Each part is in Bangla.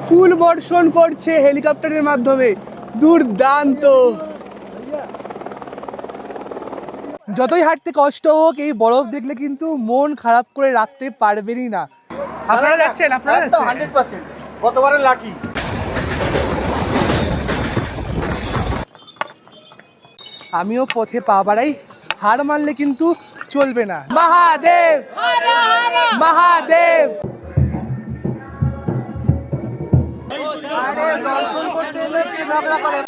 ফুল বর্ষণ করছে হেলিকপ্টারের মাধ্যমে, দুর্দান্ত। যতই হাঁটতে কষ্ট হোক, এই বরফ দেখলে কিন্তু মন খারাপ করে রাখতে পারবেনই না। আপনারা যাচ্ছেন? আপনারা যাচ্ছেন? 100%। গতবারে লাকি। আমিও পথে পা বাড়াই, হার মানলে কিন্তু চলবে না। মহাদেব মহাদেব। দর্শন করতে এলে কে ঝগড়া করে?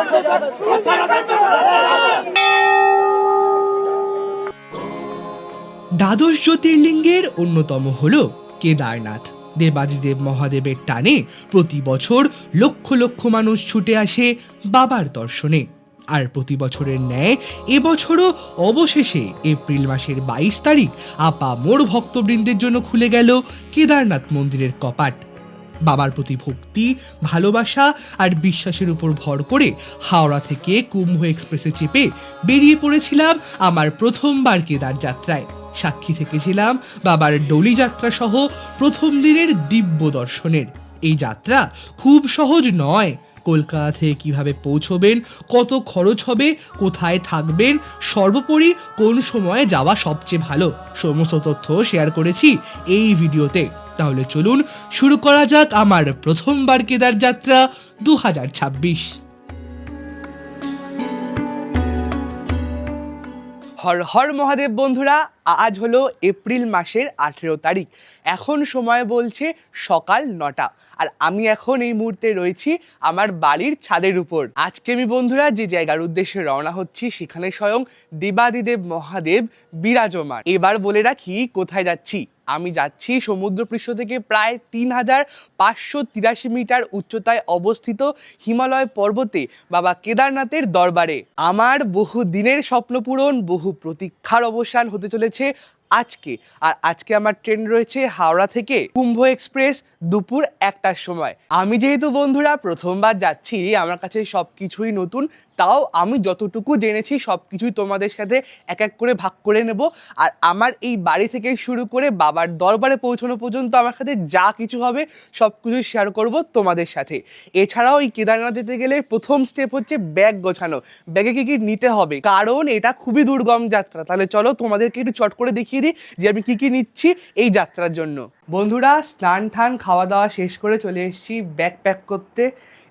দ্বাদশ জ্যোতির্লিঙ্গের অন্যতম হল কেদারনাথ। দেবাদিদেব মহাদেবের টানে প্রতি বছর লক্ষ লক্ষ মানুষ ছুটে আসে বাবার দর্শনে। আর প্রতি বছরের ন্যায় এবছরও অবশেষে এপ্রিল মাসের 22 তারিখ আপামর ভক্তবৃন্দের জন্য খুলে গেল কেদারনাথ মন্দিরের কপাট। বাবার প্রতি ভক্তি, ভালোবাসা আর বিশ্বাসের উপর ভর করে হাওড়া থেকে কুম্ভ এক্সপ্রেসে চেপে বেরিয়ে পড়েছিলাম আমার প্রথমবার কেদার যাত্রায়। সাক্ষী থেকেছিলাম বাবার ডলি যাত্রা সহ প্রথম দিনের দিব্য দর্শনের। এই যাত্রা খুব সহজ নয়। কলকাতা থেকে কিভাবে পৌঁছবেন, কত খরচ হবে, কোথায় থাকবেন, সর্বোপরি কোন সময়ে যাওয়া সবচেয়ে ভালো, সমস্ত তথ্য শেয়ার করেছি এই ভিডিওতে। তাহলে চলুন শুরু করা যাক আমার প্রথমবার কেদার যাত্রা 2026। হর হর মহাদেব বন্ধুরা, আজ হলো এপ্রিল মাসের 18 তারিখ। এখন সময় বলছে সকাল 9টা, আর আমি এখন এই মুহূর্তে রয়েছি আমার বাড়ির ছাদের উপর। আজকে আমি বন্ধুরা যে জায়গার উদ্দেশ্যে রওনা হচ্ছি, সেখানে স্বয়ং দেবাদিদেব মহাদেব বিরাজমান। এবার বলে রাখি কোথায় যাচ্ছি। আমি যাচ্ছি সমুদ্রপৃষ্ঠ থেকে প্রায় 3583 মিটার উচ্চতায় অবস্থিত হিমালয় পর্বতে বাবা কেদারনাথের দরবারে। আমার বহু দিনের স্বপ্ন পূরণ, বহু প্রতীক্ষার অবসান হতে চলেছে আজকে। আর আজকে আমার ট্রেন রয়েছে হাওড়া থেকে কুম্ভ এক্সপ্রেস দুপুর 1টার সময়। আমি যেহেতু বন্ধুরা প্রথমবার যাচ্ছি, আমার কাছে সব কিছুই নতুন, তাও আমি যতটুকু জেনেছি সব কিছুই তোমাদের সাথে এক এক করে ভাগ করে নেব। আর আমার এই বাড়ি থেকে শুরু করে বাবার দরবারে পৌঁছানো পর্যন্ত আমার সাথে যা কিছু হবে সব কিছু শেয়ার করব তোমাদের সাথে। এছাড়াও এই কেদারনাথ যেতে গেলে প্রথম স্টেপ হচ্ছে ব্যাগ গোছানো। ব্যাগে কী কী নিতে হবে, কারণ এটা খুবই দুর্গম যাত্রা। তাহলে চলো তোমাদেরকে একটু চট করে দেখিয়ে দিই যে আমি কী কী নিচ্ছি এই যাত্রার জন্য। বন্ধুরা, স্নান টান খাওয়া দাওয়া শেষ করে চলে এসেছি ব্যাগ প্যাক করতে।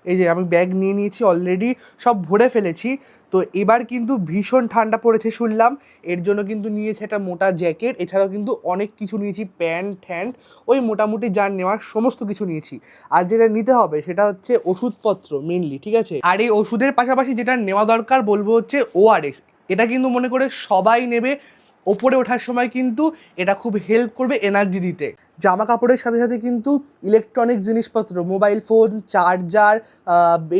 এই যে আমি ব্যাগ নিয়ে নিয়েছি, অলরেডি সব ভরে ফেলেছি। তো এবার কিন্তু ভীষণ ঠান্ডা পড়েছে শুনলাম, এর জন্য কিন্তু নিয়েছি একটা মোটা জ্যাকেট। এছাড়াও কিন্তু অনেক কিছু নিয়েছি, প্যান্ট ট্যান্ট, ওই মোটামুটি যা নেওয়ার সমস্ত কিছু নিয়েছি। আর যেটা নিতে হবে সেটা হচ্ছে ওষুধপত্র মেনলি, ঠিক আছে? আর এই ওষুধের পাশাপাশি যেটা নেওয়া দরকার বলবো হচ্ছে ORS। এটা কিন্তু মনে করে সবাই নেবে। ওপরে ওঠার সময় কিন্তু এটা খুব হেল্প করবে এনার্জি দিতে। জামা কাপড়ের সাথে সাথে কিন্তু ইলেকট্রনিক জিনিসপত্র, মোবাইল ফোন, চার্জার,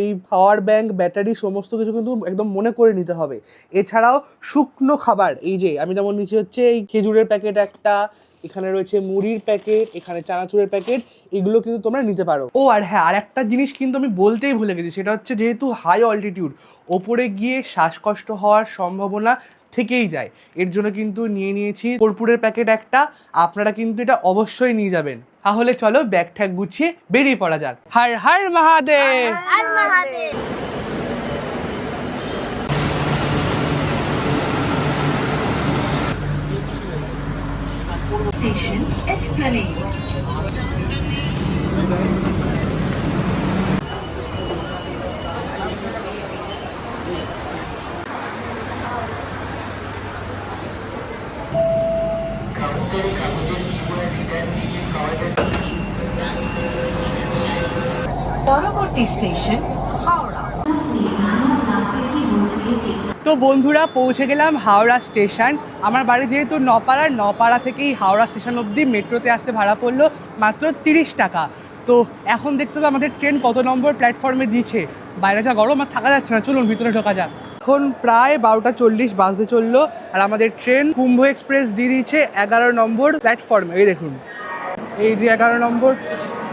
এই পাওয়ার ব্যাঙ্ক, ব্যাটারি, সমস্ত কিছু কিন্তু একদম মনে করে নিতে হবে। এছাড়াও শুকনো খাবার, এই যে আমি যেমন নিচে হচ্ছে এই খেজুরের প্যাকেট একটা, এখানে রয়েছে মুড়ির প্যাকেট, এখানে চানাচুরের প্যাকেট, এগুলো কিন্তু তোমরা নিতে পারো। ও আর হ্যাঁ, আর একটা জিনিস কিন্তু আমি বলতেই ভুলে গেছি, সেটা হচ্ছে যেহেতু হাই অল্টিটিউড, ওপরে গিয়ে শ্বাসকষ্ট হওয়ার সম্ভাবনা থেকেই যায়। এর জন্য কিন্তু নিয়ে নিয়েছি কর্পূরের প্যাকেট একটা। আপনারা কিন্তু এটা অবশ্যই নিয়ে যাবেন। তাহলে চলো ব্যাগ ঠ্যাগ গুছিয়ে বেরিয়ে পড়া যাক। হর হর মহাদেব। হর মহাদেব। Station Esplanade. পরবর্তী স্টেশন হাওড়া। তো বন্ধুরা, পৌঁছে গেলাম হাওড়া স্টেশন। আমার বাড়ি যেহেতু নপাড়া থেকেই হাওড়া স্টেশন অবধি মেট্রোতে আসতে ভাড়া পড়লো মাত্র 30 টাকা। তো এখন দেখতে হবে আমাদের ট্রেন কত নম্বর প্ল্যাটফর্মে দিয়েছে। বাইরে যা গরম, আর থাকা যাচ্ছে না, চলুন ভিতরে ঢোকা যাক। এখন প্রায় 12:40 বাজতে চললো, আর আমাদের ট্রেন কুম্ভ এক্সপ্রেস দিয়ে দিয়েছে 11 নম্বর প্ল্যাটফর্মে। এই দেখুন, এই যে 11 নম্বর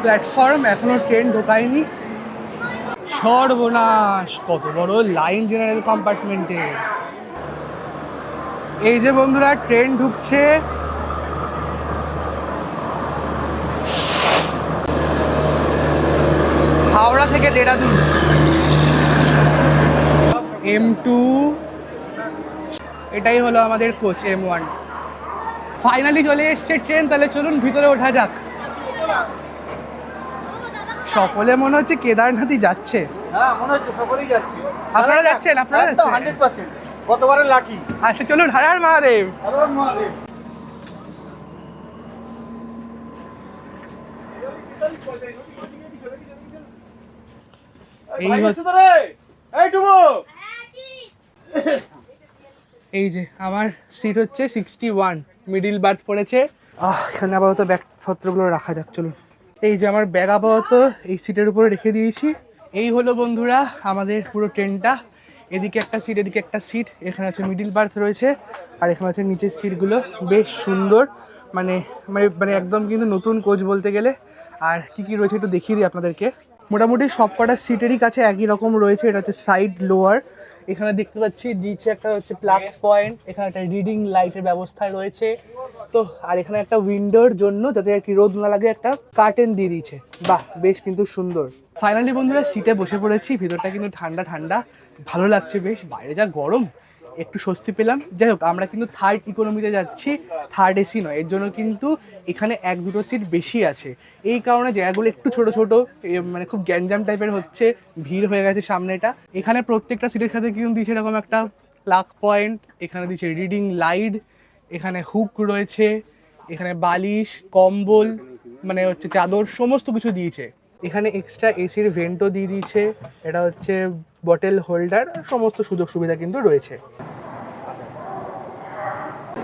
প্ল্যাটফর্ম, এখনও ট্রেন ঢোকায়নি। সর্বনাশ, কত বড় লাইন জেনারেল কম্পার্টমেন্টে। এই যে বন্ধুরা ট্রেন ঢুকছে। থেকে দেরাদুন M2, এটাই হলো আমাদের কোচ M1। ফাইনালি চলে এসছে ট্রেন, তাহলে চলুন ভিতরে ওঠা যাক। সকলে মনে হচ্ছে কেদারনাথই যাচ্ছে। হ্যাঁ মনে হচ্ছে সকলেই যাচ্ছে। আপনারা যাচ্ছেন? আপনারা যাচ্ছেন? 100%। গতবারে লাকি। আচ্ছা চলুন, হর হর মহাদেব। হ্যালো মহাদেব। এই ভাই হচ্ছে- এসে তো রে। এই টুবু। এই যে আমার সিট হচ্ছে 61, মিডিল বার্থ পড়েছে। এখানে আপাতত ব্যাগপত্রগুলো রাখা যাক, চলুন। এই যে আমার ব্যাগ আপাতত এই সিটের উপরে রেখে দিয়েছি। এই হলো বন্ধুরা আমাদের পুরো ট্রেনটা। এদিকে একটা সিট, এদিকে একটা সিট, এখানে আছে মিডিল বার্থ রয়েছে, আর এখানে আছে নিচের সিটগুলো। বেশ সুন্দর, মানে মানে মানে একদম কিন্তু নতুন কোচ বলতে গেলে। আর কি কি রয়েছে একটু দেখিয়ে দিই আপনাদেরকে। মোটামুটি সব কটা সিটেরই কাছে একই রকম রয়েছে। এটা হচ্ছে সাইড লোয়ার, এখানে দেখতে পাচ্ছি দিচ্ছে একটা হচ্ছে প্লাগ পয়েন্ট, এখানে একটা রিডিং লাইটের ব্যবস্থা রয়েছে তো। আর এখানে একটা উইন্ডোর জন্য যাতে আর কি রোদ না লাগে একটা কার্টেন দিয়ে দিয়েছে। বাহ, বেশ কিন্তু সুন্দর। ফাইনালি বন্ধুরা সিটে বসে পড়েছি। ভিতরটা কিন্তু ঠান্ডা ঠান্ডা, ভালো লাগছে বেশ। বাইরে যা গরম, একটু স্বস্তি পেলাম। যাই হোক, আমরা কিন্তু থার্ড ইকোনমিতে যাচ্ছি, থার্ড এসি নয়। এর জন্য কিন্তু এখানে 1-2 সিট বেশি আছে। এই কারণে জায়গাগুলো একটু ছোট ছোট, মানে খুব গ্যাঞ্জাম টাইপের হচ্ছে, ভিড় হয়ে গেছে সামনেটা। এখানে প্রত্যেকটা সিটের সাথে কিন্তু দিচ্ছে এরকম একটা প্লাগ পয়েন্ট, এখানে দিচ্ছে রিডিং লাইট, এখানে হুক রয়েছে, এখানে বালিশ, কম্বল, মানে হচ্ছে চাদর, সমস্ত কিছু দিয়েছে। এখানে এক্সট্রা এসির ভেন্টও দিয়ে দিয়েছে, এটা হচ্ছে বটেল হোল্ডার, সমস্ত সুযোগ সুবিধা কিন্তু রয়েছে।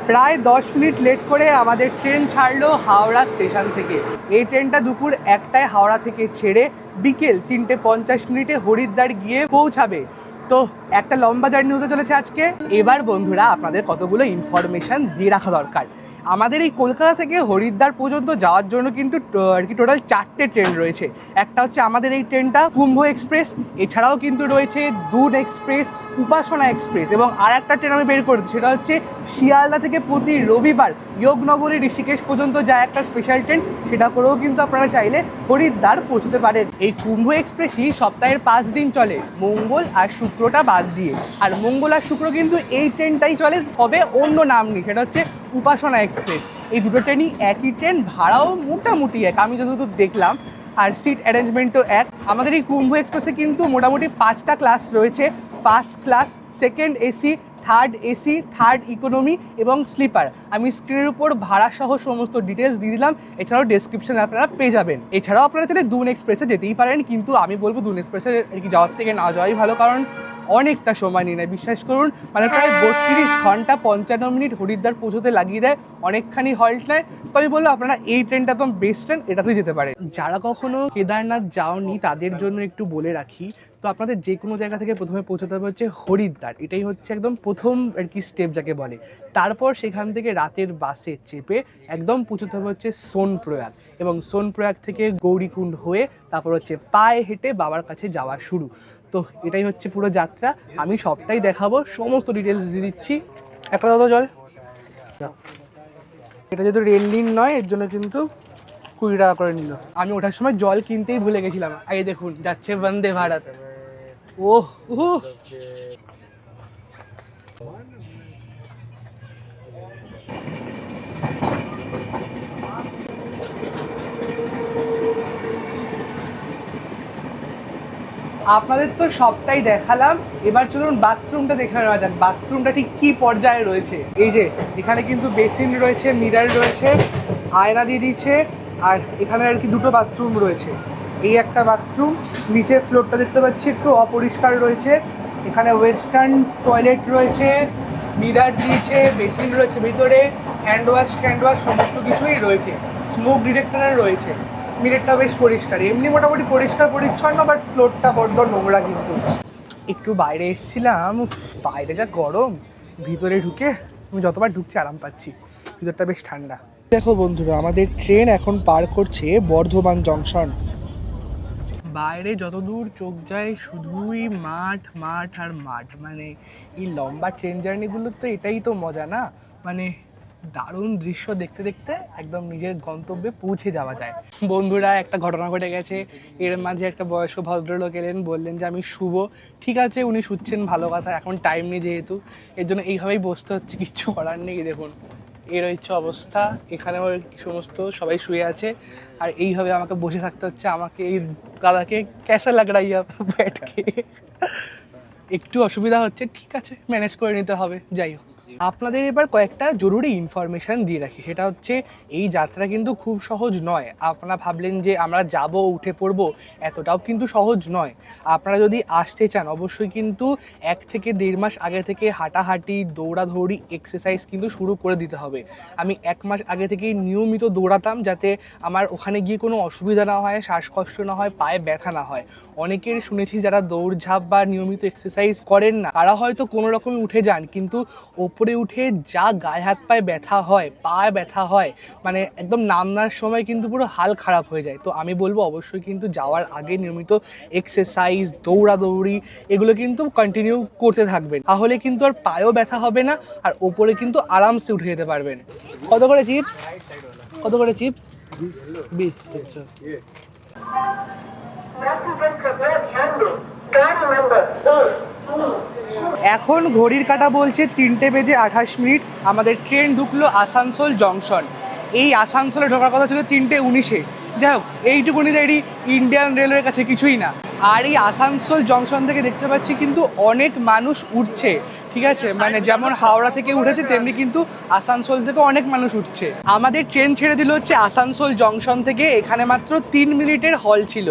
প্রায় 10 মিনিট লেট করে আমাদের ট্রেন ছাড়লো হাওড়া স্টেশন থেকে। এই ট্রেনটা দুপুর 1টায় হাওড়া থেকে ছেড়ে বিকেল 3:50 হরিদ্বার গিয়ে পৌঁছাবে। তো একটা লম্বা জার্নি হতে চলেছে আজকে। এবার বন্ধুরা আপনাদের কতগুলো ইনফরমেশন দিয়ে রাখা দরকার। আমাদের এই কলকাতা থেকে হরিদ্বার পর্যন্ত যাওয়ার জন্য কিন্তু আর কি টোটাল 4টে ট্রেন রয়েছে। একটা হচ্ছে আমাদের এই ট্রেনটা কুম্ভ এক্সপ্রেস, এছাড়াও কিন্তু রয়েছে দুন এক্সপ্রেস, উপাসনা এক্সপ্রেস, এবং আর একটা ট্রেন আমি বের করেছি, সেটা হচ্ছে শিয়ালদা থেকে প্রতি রবিবার যোগনগরী ঋষিকেশ পর্যন্ত যায় একটা স্পেশাল ট্রেন। সেটা করেও কিন্তু আপনারা চাইলে হরিদ্বার পৌঁছতে পারেন। এই কুম্ভ এক্সপ্রেসই সপ্তাহের 5 দিন চলে, মঙ্গল আর শুক্রটা বাদ দিয়ে। আর মঙ্গল আর শুক্র কিন্তু এই ট্রেনটাই চলে, তবে অন্য নাম নেই, সেটা হচ্ছে উপাসনা এক্সপ্রেস। এই দুটো ট্রেনই একই ট্রেন, ভাড়াও মোটামুটি এক, আমি যতদূর দেখলাম, আর সিট অ্যারেঞ্জমেন্টও এক। আমাদের এই কুম্ভ এক্সপ্রেসে কিন্তু মোটামুটি 5টা ক্লাস রয়েছে, first class, second AC, third AC, third economy এবং স্লিপার। আমি স্ক্রিনের উপর ভাড়া সহ সমস্ত ডিটেলস দিয়ে দিলাম, এছাড়াও ডেসক্রিপশনে আপনারা পেয়ে যাবেন। এছাড়াও আপনারা চাইলে দুন এক্সপ্রেসে যেতেই পারেন, কিন্তু আমি বলবো দুন এক্সপ্রেসে আর কি যাওয়ার থেকে না যাওয়াই ভালো, কারণ অনেকটা সময় নিয়ে নেয়, বিশ্বাস করুন। মানে প্রায় 32 ঘন্টা 55 মিনিট হরিদ্বার পৌঁছতে লাগিয়ে দেয়, অনেকখানি হল্ট নেয়। তো আমি বলবো আপনারা এই ট্রেনটা একদম বেস্ট ট্রেন, এটাতেই যেতে পারেন। যারা কখনো কেদারনাথ যাওনি তাদের জন্য একটু বলে রাখি, তো আপনাদের যে কোনো জায়গা থেকে প্রথমে পৌঁছতে হবে হচ্ছে হরিদ্বার, এটাই হচ্ছে একদম প্রথম আর কি স্টেপ যাকে বলে। তারপর সেখান থেকে রাতের বাসে চেপে একদম পৌঁছতে হবে হচ্ছে সোনপ্রয়াগ, এবং সোনপ্রয়াগ থেকে গৌরীকুণ্ড হয়ে তারপর হচ্ছে পায়ে হেঁটে বাবার কাছে যাওয়া শুরু। তো এটাই হচ্ছে পুরো যাত্রা, আমি সবটাই দেখাবো, সমস্ত ডিটেলস দিয়ে দিচ্ছি। একটা দাদা জল, এটা যেহেতু রেল লিন নয় এর জন্য কিন্তু 20 টাকা করে নিল। আমি ওঠার সময় জল কিনতেই ভুলে গেছিলাম। এই দেখুন যাচ্ছে বন্দে ভারত। ওহ উহ আপনাদের তো সবটাই দেখালাম, এবার চলুন বাথরুমটা দেখে নেওয়া যাক, বাথরুমটা ঠিক কি পর্যায়ে রয়েছে। এই যে এখানে কিন্তু বেসিন রয়েছে, মিরার রয়েছে, আয়না দিয়ে দিচ্ছে, আর এখানে আর কি 2টো বাথরুম রয়েছে। এই একটা বাথরুম, নিচের ফ্লোরটা দেখতে পাচ্ছি একটু অপরিষ্কার রয়েছে। এখানে ওয়েস্টার্ন টয়লেট রয়েছে, মিরার দিয়েছে, বেসিন রয়েছে ভিতরে, হ্যান্ড ওয়াশ সমস্ত কিছুই রয়েছে, স্মোক ডিটেক্টর রয়েছে। মিররটা বেশ পরিষ্কার, এমনি মোটামুটি পরিষ্কার পরিচ্ছন্ন, বাট ফ্লোরটা বড্ড নোংরা। কিন্তু একটু বাইরে এসেছিলাম, বাইরে যা গরম, ভিতরে ঢুকে আমি যতবার ঢুকছি আরাম পাচ্ছি, ভিতরটা বেশ ঠান্ডা। দেখো বন্ধুরা, আমাদের ট্রেন এখন পার করছে বর্ধমান জংশন। বাইরে যতদূর চোখ যায় শুধুই মাঠ মাঠ আর মাঠ। মানে এই লম্বা ট্রেন জার্নিগুলোর তো এটাই তো মজা না, মানে দারুণ দৃশ্য দেখতে দেখতে একদম নিজের গন্তব্যে পৌঁছে যাওয়া যায়। বন্ধুরা, একটা ঘটনা ঘটে গেছে। এর মাঝে একটা বয়স্ক ভদ্রলোক এলেন, বললেন যে আমি শুভ। ঠিক আছে, উনি শুচ্ছেন, ভালো কথা, এখন টাইম নেই যেহেতু, এর জন্য এইভাবেই বসতে হচ্ছে, কিচ্ছু করার নেই। দেখুন এর হচ্ছে অবস্থা, এখানেও সমস্ত সবাই শুয়ে আছে আর এইভাবে আমাকে বসে থাকতে হচ্ছে। আমাকে এই দাদাকে ক্যাসা লাগ রাইয়া ব্যাটকে, একটু অসুবিধা হচ্ছে, ঠিক আছে ম্যানেজ করে নিতে হবে। যাই হোক, আপনাদের এবার কয়েকটা জরুরি ইনফরমেশান দিয়ে রাখি। সেটা হচ্ছে এই যাত্রা কিন্তু খুব সহজ নয়। আপনারা ভাবলেন যে আমরা যাব উঠে পড়ব, এতটাও কিন্তু সহজ নয়। আপনারা যদি আসতে চান অবশ্যই কিন্তু 1 থেকে 1.5 মাস আগে থেকে হাঁটাহাঁটি, দৌড়াদৌড়ি, এক্সারসাইজ কিন্তু শুরু করে দিতে হবে। আমি 1 মাস আগে থেকেই নিয়মিত দৌড়াতাম, যাতে আমার ওখানে গিয়ে কোনো অসুবিধা না হয়, শ্বাসকষ্ট না হয়, পায়ে ব্যথা না হয়। অনেকের শুনেছি যারা দৌড়ঝাঁপ বা নিয়মিত এক্সারসাইজ করেন না, তারা হয়তো কোনো রকমে উঠে যান, কিন্তু ওপরে উঠে যা গায়ে হাত পায়ে ব্যথা হয়, পায়ে ব্যথা হয়, মানে একদম নামনার সময় কিন্তু পুরো হাল খারাপ হয়ে যায়। তো আমি বলবো অবশ্যই কিন্তু যাওয়ার আগে নিয়মিত এক্সারসাইজ, দৌড়াদৌড়ি এগুলো কিন্তু কন্টিনিউ করতে থাকবেন, তাহলে কিন্তু আর পায়েও ব্যথা হবে না, আর ওপরে কিন্তু আরামসে উঠে যেতে পারবেন। কত করে চিপস? কত করে চিপস? 20। আচ্ছা, এখন ঘড়ির কাঁটা বলছে 3:28। আমাদের ট্রেন ঢুকলো আসানসোল জংশন। এই আসানসোলে ঢোকার কথা ছিল 3:19। যাই হোক, এইটুকুনি দেরি ইন্ডিয়ান রেলওয়ের কাছে কিছুই না। আর এই আসানসোল জংশন থেকে দেখতে পাচ্ছি কিন্তু অনেক মানুষ উঠছে, ঠিক আছে, মানে যেমন হাওড়া থেকে উঠেছে তেমনি কিন্তু আসানসোল থেকে অনেক মানুষ উঠছে। আমাদের ট্রেন ছেড়ে দিল হচ্ছে আসানসোল জংশন থেকে। এখানে মাত্র 3 মিনিটের হল ছিল।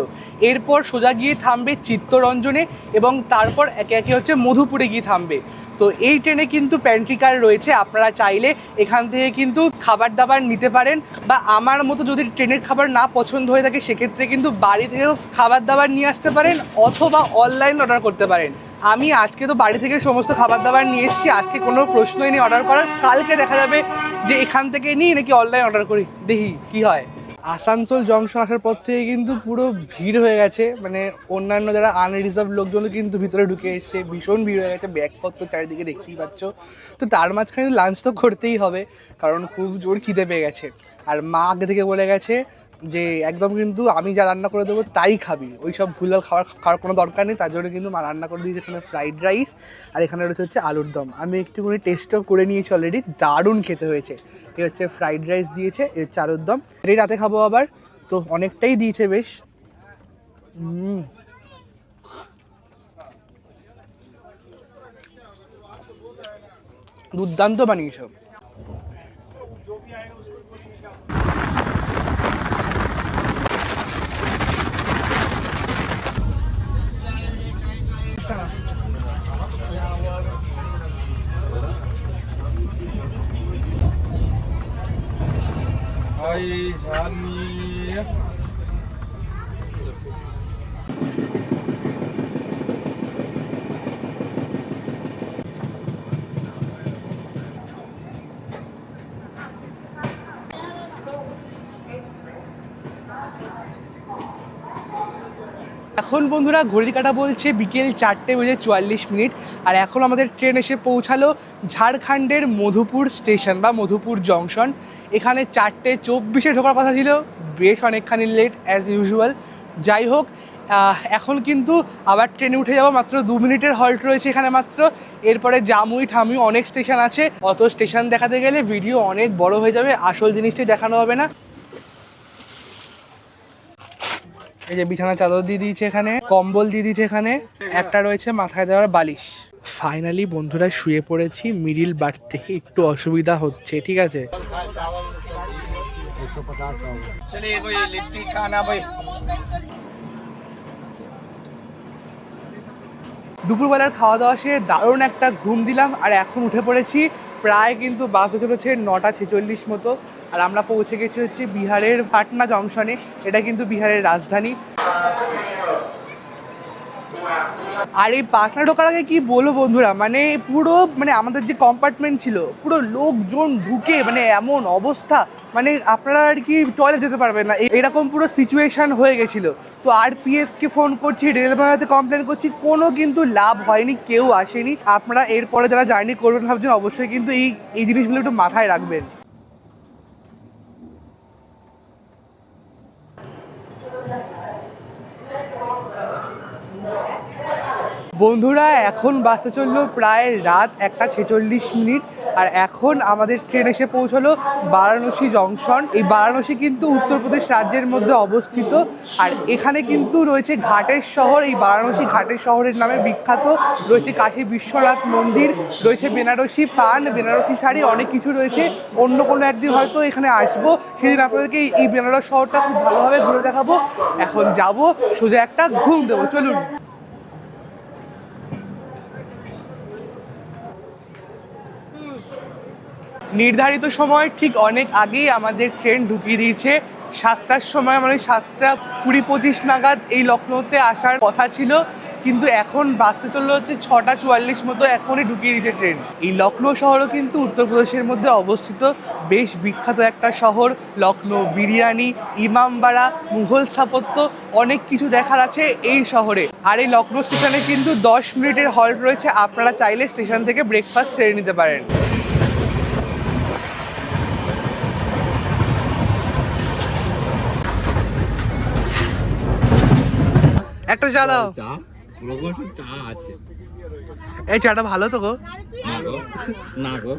এরপর সোজা গিয়ে থামবে চিত্তরঞ্জনে এবং তারপর একে একে হচ্ছে মধুপুরে গিয়ে থামবে। তো এই ট্রেনে কিন্তু প্যান্ট্রি কার রয়েছে, আপনারা চাইলে এখান থেকে কিন্তু খাবার দাবার নিতে পারেন, বা আমার মতো যদি ট্রেনের খাবার না পছন্দ হয়ে থাকে সেক্ষেত্রে কিন্তু বাড়ি থেকেও খাবার দাবার নিয়ে আসতে পারেন, অথবা অনলাইন অর্ডার করতে পারেন। আমি আজকে তো বাড়ি থেকে সমস্ত খাবার দাবার নিয়ে এসেছি, আজকে কোনো প্রশ্নই নেই অর্ডার করার। কালকে দেখা যাবে যে এখান থেকে নিই নাকি অনলাইন অর্ডার করি, দেখি কি হয়। আসানসোল জংশন আসার পর থেকে কিন্তু পুরো ভিড় হয়ে গেছে, মানে অন্যান্য যারা আনরিজার্ভ লোকজনও কিন্তু ভিতরে ঢুকে এসছে, ভীষণ ভিড় হয়ে গেছে, ব্যাগপত্র চারিদিকে দেখতেই পাচ্ছ। তো তার মাঝখানে লাঞ্চ তো করতেই হবে, কারণ খুব জোর খিদে পেয়ে গেছে। আর মা আগে থেকে বলে গেছে যে একদম কিন্তু আমি যা রান্না করে দেবো তাই খাবি, ওই সব ভুলভাল খাওয়ার কোনো দরকার নেই। তার জন্য কিন্তু মা রান্না করে দিয়েছে এখানে ফ্রাইড রাইস, আর এখানে রয়েছে হচ্ছে আলুর দম। আমি একটুখানি টেস্টও করে নিয়েছি অলরেডি, দারুণ খেতে হয়েছে। এ হচ্ছে ফ্রাইড রাইস দিয়েছে, এর হচ্ছে আলুর দম। এই রাতে খাবো আবার, তো অনেকটাই দিয়েছে বেশ। দুর্দান্ত বানিয়েছে। এখন বন্ধুরা ঘড়ির কাঁটা বলছে বিকেল 4:44, আর এখন আমাদের ট্রেন এসে পৌঁছালো ঝাড়খণ্ডের মধুপুর স্টেশন বা মধুপুর জংশন। এখানে 4:24 ঢোকার কথা ছিল, বেশ অনেকখানি লেট অ্যাজ ইউজুয়াল। যাই হোক, এখন কিন্তু আবার ট্রেনে উঠে যাবো। মাত্র 2 মিনিটের হল্ট রয়েছে এখানে মাত্র, এরপরে জামুই ঠামুই অনেক স্টেশন আছে। অত স্টেশন দেখাতে গেলে ভিডিও অনেক বড় হয়ে যাবে, আসল জিনিসটাই দেখানো হবে না। এই যে বিছানা চাদর দিয়ে দিয়েছে, এখানে কম্বল দিয়ে দিয়েছে, এখানে একটা রয়েছে মাথায় দেওয়ার বালিশ। ফাইনালি বন্ধুরা শুয়ে পড়েছি মিডিল বার্থে, একটু অসুবিধা হচ্ছে, ঠিক আছে। দুপুরবেলার খাওয়া দাওয়া সেরে দারুণ একটা ঘুম দিলাম, আর এখন উঠে পড়েছি। প্রায় কিন্তু বাসে চলেছে 9:46 মতো, আর আমরা পৌঁছে গেছি হচ্ছে বিহারের পাটনা জংশনে। এটা কিন্তু বিহারের রাজধানী। আর এই পাটনা ঢোকার আগে কি বলবো বন্ধুরা, মানে পুরো মানে আমাদের যে কম্পার্টমেন্ট ছিল পুরো লোকজন ঢুকে, মানে এমন অবস্থা, মানে আপনারা আর কি টয়লেট যেতে পারবেন না, এরকম পুরো সিচুয়েশান হয়ে গেছিলো। তো আরপিএফকে ফোন করছি, রেলওয়েতে কমপ্লেন করছি, কোনো কিন্তু লাভ হয়নি, কেউ আসেনি। আপনারা এরপরে যারা জার্নি করবেন ভাবছেন অবশ্যই কিন্তু এই জিনিসগুলো একটু মাথায় রাখবেন। বন্ধুরা এখন বাসতে চললো প্রায় রাত 1:46, আর এখন আমাদের ট্রেন এসে পৌঁছলো বারাণসী জংশন। এই বারাণসী কিন্তু উত্তরপ্রদেশ রাজ্যের মধ্যে অবস্থিত, আর এখানে কিন্তু রয়েছে ঘাটের শহর। এই বারাণসী ঘাটের শহরের নামে বিখ্যাত। রয়েছে কাশী বিশ্বনাথ মন্দির, রয়েছে বেনারসি পান, বেনারসি শাড়ি, অনেক কিছু রয়েছে। অন্য কোনো একদিন হয়তো এখানে আসবো, সেদিন আপনাদেরকে এই বেনারস শহরটা খুব ভালোভাবে ঘুরে দেখাবো। এখন যাব সোজা একটা ঘুম দেবো, চলুন। নির্ধারিত সময় ঠিক অনেক আগেই আমাদের ট্রেন ঢুকিয়ে দিয়েছে। 7টার সময়, মানে 7:20-25 নাগাদ এই লখনৌতে আসার কথা ছিল, কিন্তু এখন বাসতে চললো হচ্ছে 6:44 মতো, এখনই ঢুকিয়ে দিয়েছে ট্রেন। এই লখনৌ শহরও কিন্তু উত্তরপ্রদেশের মধ্যে অবস্থিত, বেশ বিখ্যাত একটা শহর। লখনৌ বিরিয়ানি, ইমামবাড়া, মুঘল স্থাপত্য, অনেক কিছু দেখার আছে এই শহরে। আর এই লখনৌ স্টেশনে কিন্তু 10 মিনিটের হল্ট রয়েছে, আপনারা চাইলে স্টেশন থেকে ব্রেকফাস্ট সেরে নিতে পারেন। একটা চা দাও। চা রকম চা আছে। এই চাটা ভালো তো গো? না গো, না গো,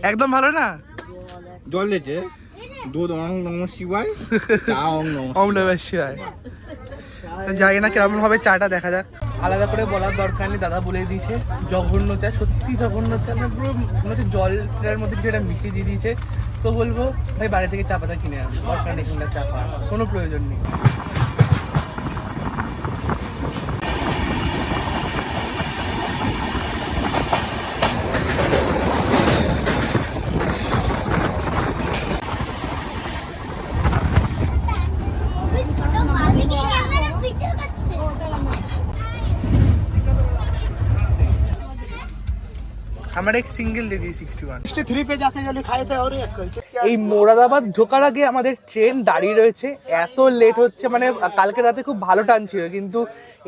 একদম ভালো না। জল দিয়েছে, দুধ অং নম শিবায়, চা অং নম ওম নমঃ শিবায়। জানি না কেমন ভাবে চাটা, দেখা যাক। আলাদা করে বলার দরকার নেই, দাদা বলে দিয়েছে জঘন্য চা, সত্যি জঘন্য চা। মানে পুরো মনে হচ্ছে জলটার মধ্যে কিছু একটা মিশিয়ে দিয়ে দিয়েছে। তো বলবো ভাই বাড়ি থেকে চা পাতা কিনে আন, দরকার নেই এখানকার চা খাওয়ার, কোনো প্রয়োজন নেই। আমার এক সিঙ্গেল দে দিই 61। 63 पे जाके जो लिखाए थे और एक এই মোরাদাবাদ ঢোকার আগে আমাদের ট্রেন দাঁড়িয়ে রয়েছে। এত লেট হচ্ছে, মানে কালকে রাতে খুব ভালো টান ছিল, কিন্তু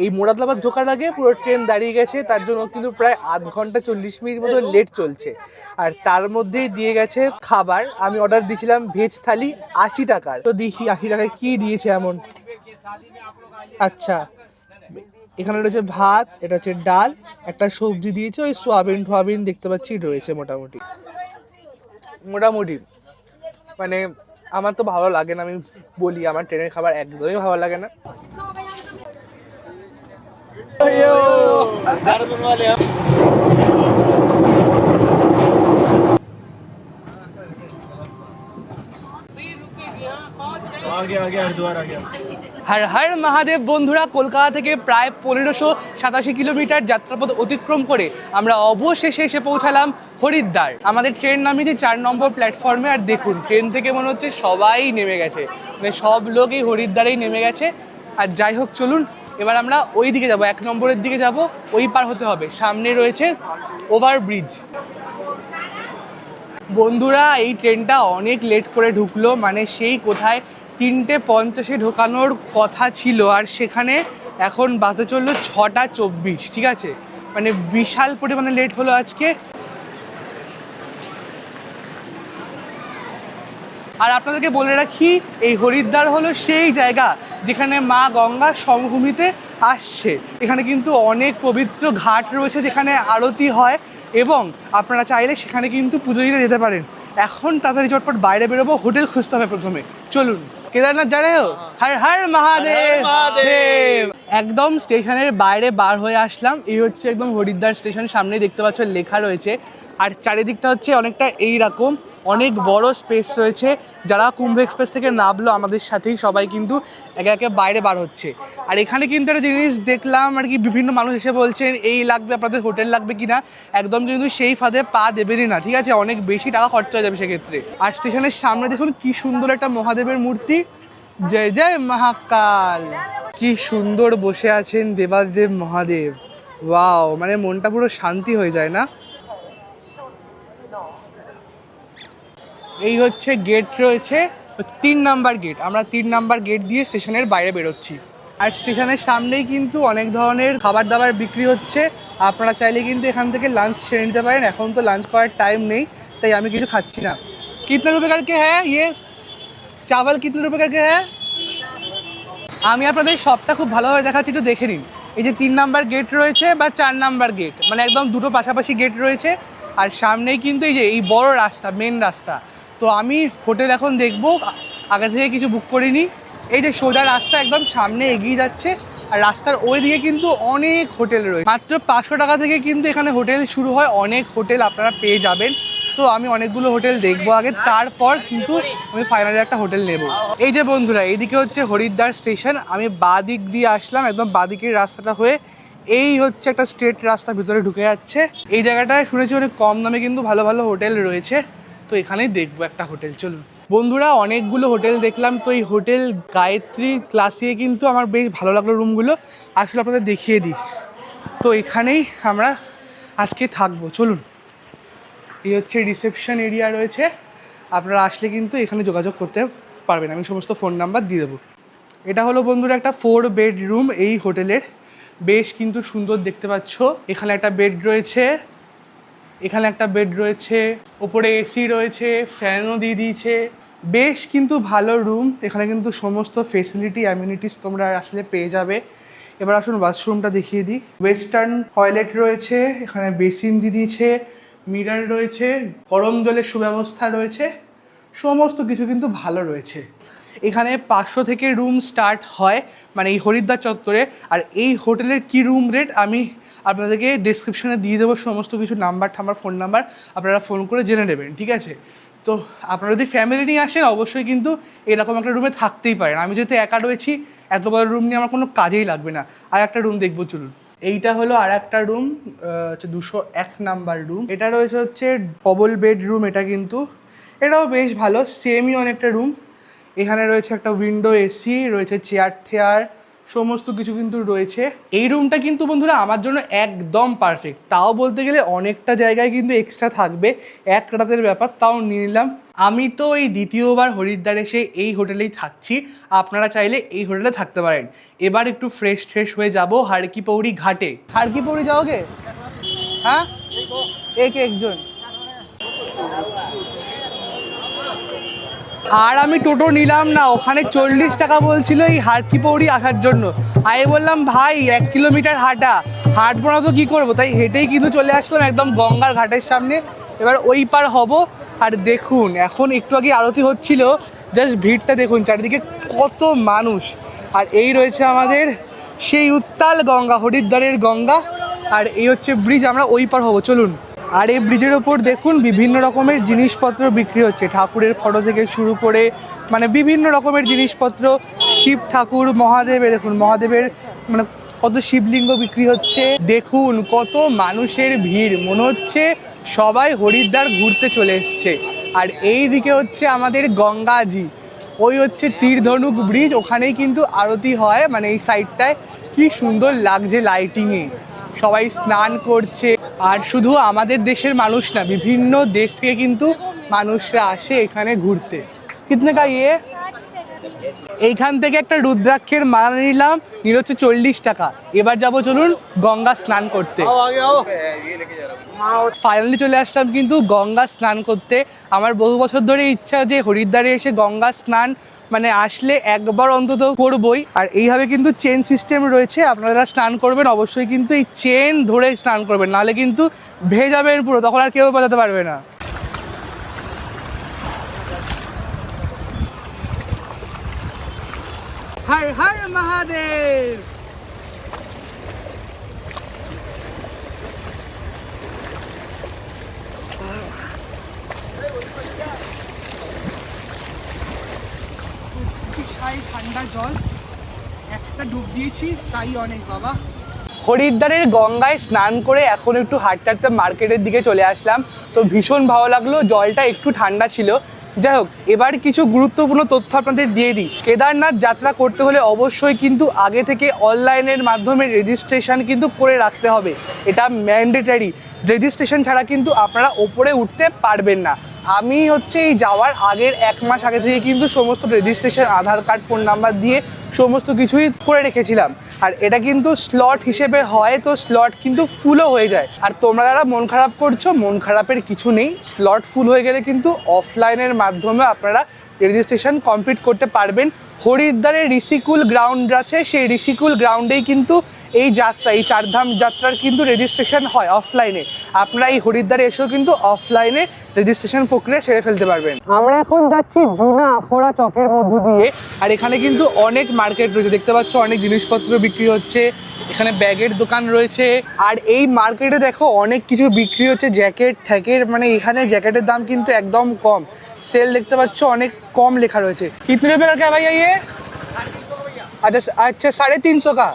এই মোরাদাবাদ ঢোকার আগে পুরো ট্রেন দাঁড়িয়ে গেছে। তার জন্য কিন্তু প্রায় আধ ঘন্টা 40 মিনিট মতো লেট চলছে। আর তার মধ্যেই দিয়ে গেছে খাবার। আমি অর্ডার দিয়েছিলাম ভেজ থালি 80 টাকার। তো দেখি 80 টাকায় কি দিয়েছে এমন। আচ্ছা, এখানে রয়েছে ভাত, এটা হচ্ছে ডাল, একটা সবজি দিয়েছে, ওই সোয়াবিন টোয়াবিন দেখতে পাচ্ছি রয়েছে। মোটামুটি মানে আমার তো ভালো লাগে না, আমি বলি আমার ট্রেনের খাবার একদমই ভালো লাগে না। হর হর মহাদেব বন্ধুরা, কলকাতা থেকে প্রায় 1587 কিলোমিটার যাত্রাপথ অতিক্রম করে আমরা অবশেষে এসে পৌঁছালাম হরিদ্বার। আমাদের ট্রেন নামিয়েছে 4 নম্বর প্ল্যাটফর্মে। আর দেখুন, ট্রেন থেকে মনে হচ্ছে সবাই নেমে গেছে, মানে সব লোক এই হরিদ্বারেই নেমে গেছে। আর যাই হোক, চলুন এবার আমরা ওই দিকে যাব, 1 নম্বরের দিকে যাব। ওই পার হতে হবে, সামনে রয়েছে ওভারব্রিজ। বন্ধুরা, এই ট্রেনটা অনেক লেট করে ঢুকলো, মানে সেই কোথায় 3:50 ঢোকানোর কথা ছিল, আর সেখানে এখন বাসে চললো 6:24। ঠিক আছে, মানে বিশাল পরিমাণে লেট হলো আজকে। আর আপনাদেরকে বলে রাখি, এই হরিদ্বার হলো সেই জায়গা যেখানে মা গঙ্গা সমভূমিতে আসছে। এখানে কিন্তু অনেক পবিত্র ঘাট রয়েছে যেখানে আরতি হয়, এবং আপনারা চাইলে সেখানে কিন্তু পুজো দিতে যেতে পারেন। এখন তাড়াতাড়ি চটপট বাইরে বেরোবো, হোটেল খুঁজতে হবে প্রথমে। চলুন, কেদারনাথ যা রে হো, হর হর মহাদেব। একদম স্টেশনের বাইরে বার হয়ে আসলাম। এই হচ্ছে একদম হরিদ্বার স্টেশন, সামনে দেখতে পাচ্ছ লেখা রয়েছে। আর চারিদিকটা হচ্ছে অনেকটা এইরকম, অনেক বড় স্পেস রয়েছে। যারা কুম্ভ এক্সপ্রেস থেকে নামলো আমাদের সাথেই সবাই কিন্তু একে একে বাইরে বার হচ্ছে। আর এখানে কিন্তু একটা জিনিস দেখলাম আর কি, বিভিন্ন মানুষ এসে বলছেন এই লাগবে, আপনাদের হোটেল লাগবে কিনা। একদম কিন্তু সেই ফাঁদে পা দেবেনই না, ঠিক আছে, অনেক বেশি টাকা খরচা হয়ে যাবে সেক্ষেত্রে। আর স্টেশনের সামনে দেখুন কি সুন্দর একটা মহাদেবের মূর্তি, জয় জয় মহাকাল। কি সুন্দর বসে আছেন দেবাদেব মহাদেব, ওয়াও, মানে মনটা পুরো শান্তি হয়ে যায় না। এই হচ্ছে গেট রয়েছে, 3 নাম্বার গেট। আমরা 3 নাম্বার গেট দিয়ে স্টেশনের বাইরে বেরোচ্ছি। আর স্টেশনের সামনেই কিন্তু অনেক ধরনের খাবার দাবার বিক্রি হচ্ছে। আপনারা চাইলে কিন্তু এখান থেকে লাঞ্চ সেরে নিতে পারেন। এখন তো লাঞ্চ করার টাইম নেই, তাই আমি কিছু খাচ্ছি না। কিতনে রুপে কারকে হ্যাঁ ইয়ে চাওয়াল, কিতনে রুপে কারকে হ্যাঁ। আমি আপনাদের সবটা খুব ভালোভাবে দেখাচ্ছি, একটু দেখে নিন। এই যে 3 নাম্বার গেট রয়েছে বা 4 নাম্বার গেট, মানে একদম দুটো পাশাপাশি গেট রয়েছে। আর সামনেই কিন্তু এই যে এই বড় রাস্তা, মেন রাস্তা। তো আমি হোটেল এখন দেখবো, আগে থেকে কিছু বুক করিনি। এই যে সোজা রাস্তা একদম সামনে এগিয়ে যাচ্ছে, আর রাস্তার ওই দিকে কিন্তু অনেক হোটেল রয়েছে। মাত্র 500 টাকা থেকে কিন্তু এখানে হোটেল শুরু হয়, অনেক হোটেল আপনারা পেয়ে যাবেন। তো আমি অনেকগুলো হোটেল দেখবো আগে, তারপর কিন্তু আমি ফাইনালি একটা হোটেল নেব। এই যে বন্ধুরা, এইদিকে হচ্ছে হরিদ্বার স্টেশন। আমি বাঁ দিক দিয়ে আসলাম, একদম বাঁ দিকের রাস্তাটা হয়ে এই হচ্ছে একটা স্ট্রেট রাস্তা ভিতরে ঢুকে যাচ্ছে। এই জায়গাটায় শুনেছি অনেক কম দামে কিন্তু ভালো ভালো হোটেল রয়েছে, তো এখানেই দেখবো একটা হোটেল। চলুন বন্ধুরা, অনেকগুলো হোটেল দেখলাম। তো এই হোটেল গায়ত্রী ক্লাসিয়ে কিন্তু আমার বেশ ভালো লাগলো রুমগুলো। আসলে আপনাদের দেখিয়ে দিই। তো এখানেই আমরা আজকে থাকবো। চলুন, এই হচ্ছে রিসেপশন এরিয়া রয়েছে, আপনারা আসলে কিন্তু এখানে যোগাযোগ করতে পারবেন। আমি সমস্ত ফোন নাম্বার দিয়ে দেবো। এটা হলো বন্ধুরা একটা 4 বেডরুম এই হোটেলের, বেশ কিন্তু সুন্দর দেখতে পাচ্ছ। এখানে একটা বেড রয়েছে, এখানে একটা বেড রয়েছে, ওপরে এসি রয়েছে, ফ্যানও দিয়ে দিয়েছে। বেশ কিন্তু ভালো রুম। এখানে কিন্তু সমস্ত ফেসিলিটি অ্যামিনিটিস তোমরা আসলে পেয়ে যাবে। এবার আসুন ওয়াশরুমটা দেখিয়ে দিই। ওয়েস্টার্ন টয়লেট রয়েছে, এখানে বেসিন দিয়ে দিয়েছে, মিরার রয়েছে, গরম জলের সুব্যবস্থা রয়েছে, সমস্ত কিছু কিন্তু ভালো রয়েছে। এখানে 500 থেকে রুম স্টার্ট হয়, মানে এই হরিদ্বার চত্বরে। আর এই হোটেলের কি রুম রেট আমি আপনাদেরকে ডেসক্রিপশানে দিয়ে দেবো, সমস্ত কিছু নাম্বার ঠাম্বার ফোন নাম্বার, আপনারা ফোন করে জেনে নেবেন, ঠিক আছে? তো আপনারা যদি ফ্যামিলি নিয়ে আসেন অবশ্যই কিন্তু এরকম একটা রুমে থাকতেই পারেন। আমি যেহেতু একা রয়েছি, এত বড় রুম নিয়ে আমার কোনো কাজেই লাগবে না। আর একটা রুম দেখবো, চলুন। এইটা হলো আর একটা রুম, হচ্ছে 201 নাম্বার রুম। এটা রয়েছে হচ্ছে ডবল বেডরুম। এটা কিন্তু এটাও বেশ ভালো, সেমই অনেকটা রুম। এখানে রয়েছে একটা উইন্ডো এসি, রয়েছে চেয়ার টেয়ার, সমস্ত কিছু কিন্তু রয়েছে। এই রুমটা কিন্তু বন্ধুরা আমার জন্য একদম পারফেক্ট। তাও বলতে গেলে অনেকটা জায়গায় কিন্তু এক্সট্রা থাকবে, এক রাতের ব্যাপার, তাও নিয়ে নিলাম। আমি তো এই দ্বিতীয়বার হরিদ্বার এসে এই হোটেলেই থাকছি, আপনারা চাইলে এই হোটেলে থাকতে পারেন। এবার একটু ফ্রেশ হয়ে যাব হাড়কি পৌড়ি ঘাটে। হাড়কি পৌড়ি যাওগে? হ্যাঁ, একজন। আর আমি টোটো নিলাম না, ওখানে 40 টাকা বলছিল এই হাড়কি পৌড়ি আসার জন্য। আমি বললাম ভাই 1 কিলোমিটার হাঁটবো না তো কী করবো, তাই হেঁটেই কিন্তু চলে আসলাম একদম গঙ্গার ঘাটের সামনে। এবার ওই পার হব। আর দেখুন, এখন একটু আগে আরতি হচ্ছিল, জাস্ট ভিড়টা দেখুন, চারিদিকে কত মানুষ। আর এই রয়েছে আমাদের সেই উত্তাল গঙ্গা, হরিদ্বারের গঙ্গা। আর এই হচ্ছে ব্রিজ, আমরা ওই পার হব, চলুন। আর এই ব্রিজের ওপর দেখুন বিভিন্ন রকমের জিনিসপত্র বিক্রি হচ্ছে, ঠাকুরের ফটো থেকে শুরু করে মানে বিভিন্ন রকমের জিনিসপত্র। শিব ঠাকুর, মহাদেবের, দেখুন মহাদেবের মানে কত শিবলিঙ্গ বিক্রি হচ্ছে। দেখুন কত মানুষের ভিড়, মনে হচ্ছে সবাই হরিদ্বার ঘুরতে চলে এসছে। আর এই দিকে হচ্ছে আমাদের গঙ্গাজি, ওই হচ্ছে তীরধনুক ব্রিজ, ওখানেই কিন্তু আরতি হয়, মানে এই সাইডটায়। কি সুন্দর লাগছে লাইটিংয়ে, সবাই স্নান করছে। আর শুধু আমাদের দেশের মানুষ না, বিভিন্ন দেশ থেকে কিন্তু মানুষরা আসে এখানে ঘুরতে। কিতনে কা ইয়ে? এইখান থেকে একটা রুদ্রাক্ষের মালা নিলাম, নিল হচ্ছে 40 টাকা। এবার যাবো চলুন গঙ্গা স্নান করতে। ফাইনালি চলে আসলাম কিন্তু গঙ্গা স্নান করতে। আমার বহু বছর ধরে ইচ্ছা যে হরিদ্বারে এসে গঙ্গা স্নান মানে আসলে একবার অন্তত করবই। আর এইভাবে কিন্তু চেন সিস্টেম রয়েছে, আপনারা স্নান করবেন অবশ্যই কিন্তু এই চেন ধরে স্নান করবেন, নাহলে কিন্তু ভেজে যাবেন পুরো, তখন আর কেউ বাজাতে পারবে না। হর হর মহাদেব। ঠান্ডা জল, একটা ডুব দিয়েছি তাই অনেক বাবা। হরিদ্বারের গঙ্গায় স্নান করে এখন একটু হাঁটতে হাঁটতে মার্কেটের দিকে চলে আসলাম। তো ভীষণ ভালো লাগলো, জলটা একটু ঠান্ডা ছিল। যাই হোক, এবার কিছু গুরুত্বপূর্ণ তথ্য আপনাদের দিয়ে দিই। কেদারনাথ যাত্রা করতে হলে অবশ্যই কিন্তু আগে থেকে অনলাইনের মাধ্যমে রেজিস্ট্রেশন কিন্তু করে রাখতে হবে, এটা ম্যান্ডেটারি। রেজিস্ট্রেশন ছাড়া কিন্তু আপনারা ওপরে উঠতে পারবেন না। আমি হচ্ছে এই যাওয়ার আগের 1 মাস আগে থেকে কিন্তু সমস্ত রেজিস্ট্রেশন, আধার কার্ড, ফোন নাম্বার দিয়ে সমস্ত কিছুই করে রেখেছিলাম। আর এটা কিন্তু স্লট হিসেবে হয়, তো স্লট কিন্তু ফুলও হয়ে যায়। আর তোমরা যারা মন খারাপ করছো, মন খারাপের কিছু নেই। স্লট ফুল হয়ে গেলে কিন্তু অফলাইনের মাধ্যমে আপনারা রেজিস্ট্রেশন কমপ্লিট করতে পারবেন। হরিদ্বারে ঋষিকুল গ্রাউন্ড আছে, সেই ঋষিকুল গ্রাউন্ডেই কিন্তু এই যাত্রা, এই চারধাম যাত্রার কিন্তু রেজিস্ট্রেশন হয় অফলাইনে। আপনারা এই হরিদ্বারে এসেও কিন্তু অফলাইনে রেজিস্ট্রেশন প্রক্রিয়া সেরে ফেলতে পারবেন। আমরা এখন যাচ্ছি জুনা আখড়া চকের মধ্য দিয়ে, আর এখানে কিন্তু অনেক মার্কেট রয়েছে, দেখতে পাচ্ছ অনেক জিনিসপত্র বিক্রি হচ্ছে, এখানে ব্যাগের দোকান রয়েছে। আর এই মার্কেটে দেখো অনেক কিছু বিক্রি হচ্ছে, জ্যাকেট ঠ্যাকের, মানে এখানে জ্যাকেটের দাম কিন্তু একদম কম, সেল দেখতে পাচ্ছ অনেক কম লেখা রয়েছে। কিতনে রুপে কা ভাইয়া ইয়ে? আচ্ছা আচ্ছা 350 কা।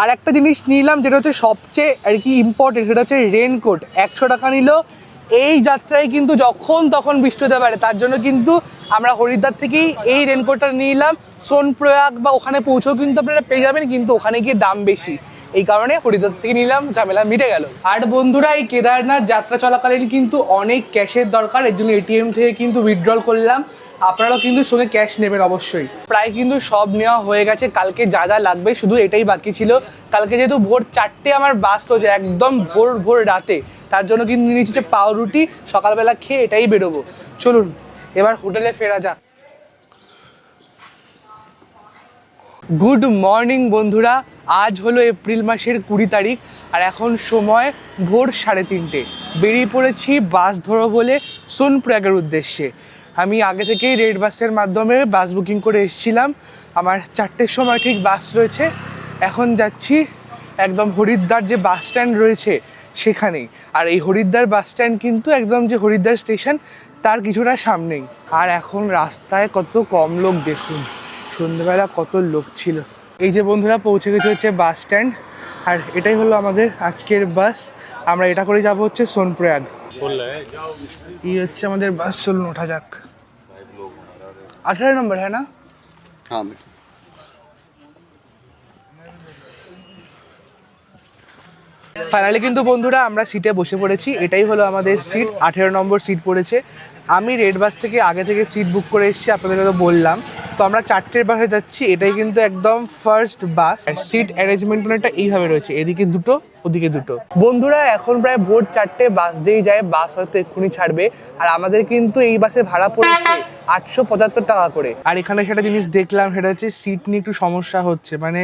আর একটা জিনিস নিলাম যেটা হচ্ছে সবচেয়ে আর কি ইম্পর্টেন্ট, সেটা হচ্ছে রেনকোট। 100 টাকা নিল। এই যাত্রায় কিন্তু যখন তখন বৃষ্টি হতে পারে, তার জন্য কিন্তু আমরা হরিদ্বার থেকেই এই রেনকোটটা নিলাম। সোনপ্রয়াগ বা ওখানে পৌঁছেও কিন্তু আপনারা পেয়ে যাবেন, কিন্তু ওখানে গিয়ে দাম বেশি, এই কারণে হরিদ্বার থেকে নিলাম, ঝামেলা মিটে গেল। আর বন্ধুরা, এই কেদারনাথ যাত্রা চলাকালীন কিন্তু অনেক ক্যাশের দরকার, এর জন্য এটিএম থেকে কিন্তু উইথড্রল করলাম। আপনারাও কিন্তু সঙ্গে ক্যাশ নেবেন অবশ্যই। প্রায় কিন্তু সব নেওয়া হয়ে গেছে, কালকে যা যা লাগবে শুধু এটাই বাকি ছিল। কালকে যেহেতু ভোর 4টে আমার বাস রয়েছে, একদম ভোর রাতে, তার জন্য কিন্তু নিয়েছি যে পাউরুটি, সকালবেলা খেয়ে এটাই বেরোবো। চলুন এবার হোটেলে ফেরা যাক। গুড মর্নিং বন্ধুরা, আজ হলো এপ্রিল মাসের 20 তারিখ, আর এখন সময় ভোর 3:30। বেরিয়ে পড়েছি বাস ধরো বলে সোনপ্রয়াগের উদ্দেশ্যে। আমি আগে থেকেই রেড বাসের মাধ্যমে বাস বুকিং করে এসেছিলাম। আমার 4টের সময় ঠিক বাস রয়েছে। এখন যাচ্ছি একদম হরিদ্বার যে বাস স্ট্যান্ড রয়েছে সেখানেই। আর এই হরিদ্বার বাস স্ট্যান্ড কিন্তু একদম যে হরিদ্বার স্টেশন তার কিছুটা সামনেই। আর এখন রাস্তায় কত কম লোক দেখুন, সন্ধ্যেবেলা কত লোক ছিল। এই যে বন্ধুরা পৌঁছে গেছে হচ্ছে বাস স্ট্যান্ড, আর এটাই হলো আমাদের আজকের বাস। আমরা এটা করে যাব হচ্ছে সোনপ্রয়াগ। এই হচ্ছে আমাদের বাস, চলুন ওঠা যাক। 18 নম্বর হ্যাঁ না? हाँ ফাইনালি কিন্তু বন্ধুরা আমরা সিটে বসে পড়েছি। এটাই হলো আমাদের সিট, 18 নম্বর সিট পড়েছে। আমি রেড বাস থেকে আগে থেকে সিট বুক করে এসেছি, আপনাদেরকে তো বললাম। তো আমরা 4টের বাসে যাচ্ছি, এটাই কিন্তু একদম ফার্স্ট বাস। আর সিট অ্যারেঞ্জমেন্ট অনেকটা এইভাবে রয়েছে, এদিকে দুটো ওদিকে দুটো। বন্ধুরা এখন প্রায় ভোর 4টে, বাস দিয়েই যায়, বাস হয়তো এক্ষুনি ছাড়বে। আর আমাদের কিন্তু এই বাসে ভাড়া পড়েছে 875 টাকা করে। আর এখানে সেটা জিনিস দেখলাম, সেটা হচ্ছে সিট নিয়ে একটু সমস্যা হচ্ছে, মানে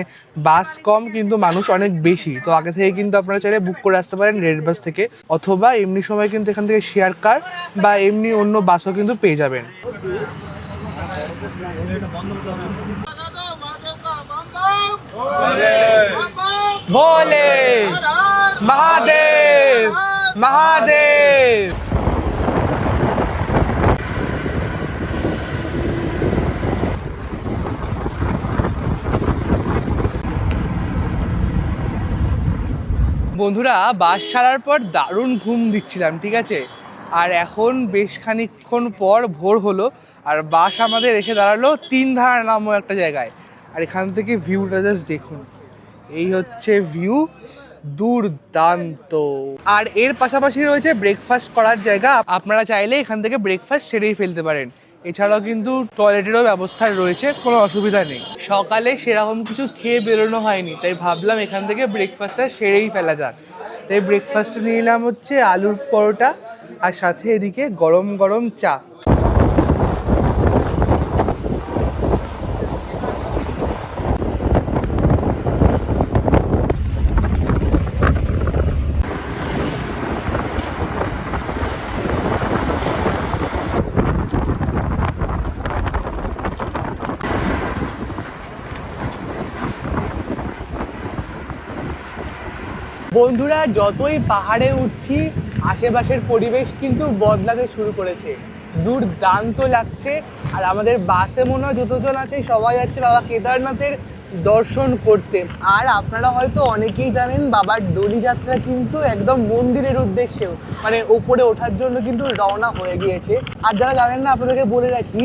বাস কম কিন্তু মানুষ অনেক বেশি। তো আগে থেকে কিন্তু আপনারা চাইলে বুক করে আসতে পারেন রেড বাস থেকে, অথবা এমনি সময় কিন্তু এখান থেকে শেয়ার কার বা এমনি অন্য বাসও কিন্তু পেয়ে যাবেন। ভোলে মহাদেব মহাদেব। বন্ধুরা বাস ছাড়ার পর দারুণ ঘুম দিচ্ছিলাম, ঠিক আছে। আর এখন বেশ খানিকক্ষণ পর ভোর হলো, আর বাস আমাদের রেখে দাঁড়ালো 3 ধার নামক একটা জায়গায়। আর এখান থেকে ভিউটা জাস্ট দেখুন, এই হচ্ছে ভিউ, দুর্দান্ত। আর এর পাশাপাশি রয়েছে ব্রেকফাস্ট করার জায়গা, আপনারা চাইলে এখান থেকে ব্রেকফাস্ট সেরেই ফেলতে পারেন। এছাড়াও কিন্তু টয়লেটেরও ব্যবস্থা রয়েছে, কোনো অসুবিধা নেই। সকালে সেরকম কিছু খেয়ে বেরোনো হয়নি, তাই ভাবলাম এখান থেকে ব্রেকফাস্টটা সেরেই ফেলা যাক। তাই ব্রেকফাস্টে নিলাম হচ্ছে আলুর পরোটা, আর সাথে এদিকে গরম গরম চা। বন্ধুরা যতই পাহাড়ে উঠছি, আশেপাশের পরিবেশ কিন্তু বদলাতে শুরু করেছে, দুর্দান্ত লাগছে। আর আমাদের বাসে মনে হয় যতজন আছে সবাই যাচ্ছে বাবা কেদারনাথের দর্শন করতে। আর আপনারা হয়তো অনেকেই জানেন বাবার ডলি যাত্রা কিন্তু একদম মন্দিরের উদ্দেশ্যেও, মানে ওপরে ওঠার জন্য কিন্তু রওনা হয়ে গিয়েছে। আর যারা জানেন না আপনাদেরকে বলে রাখি,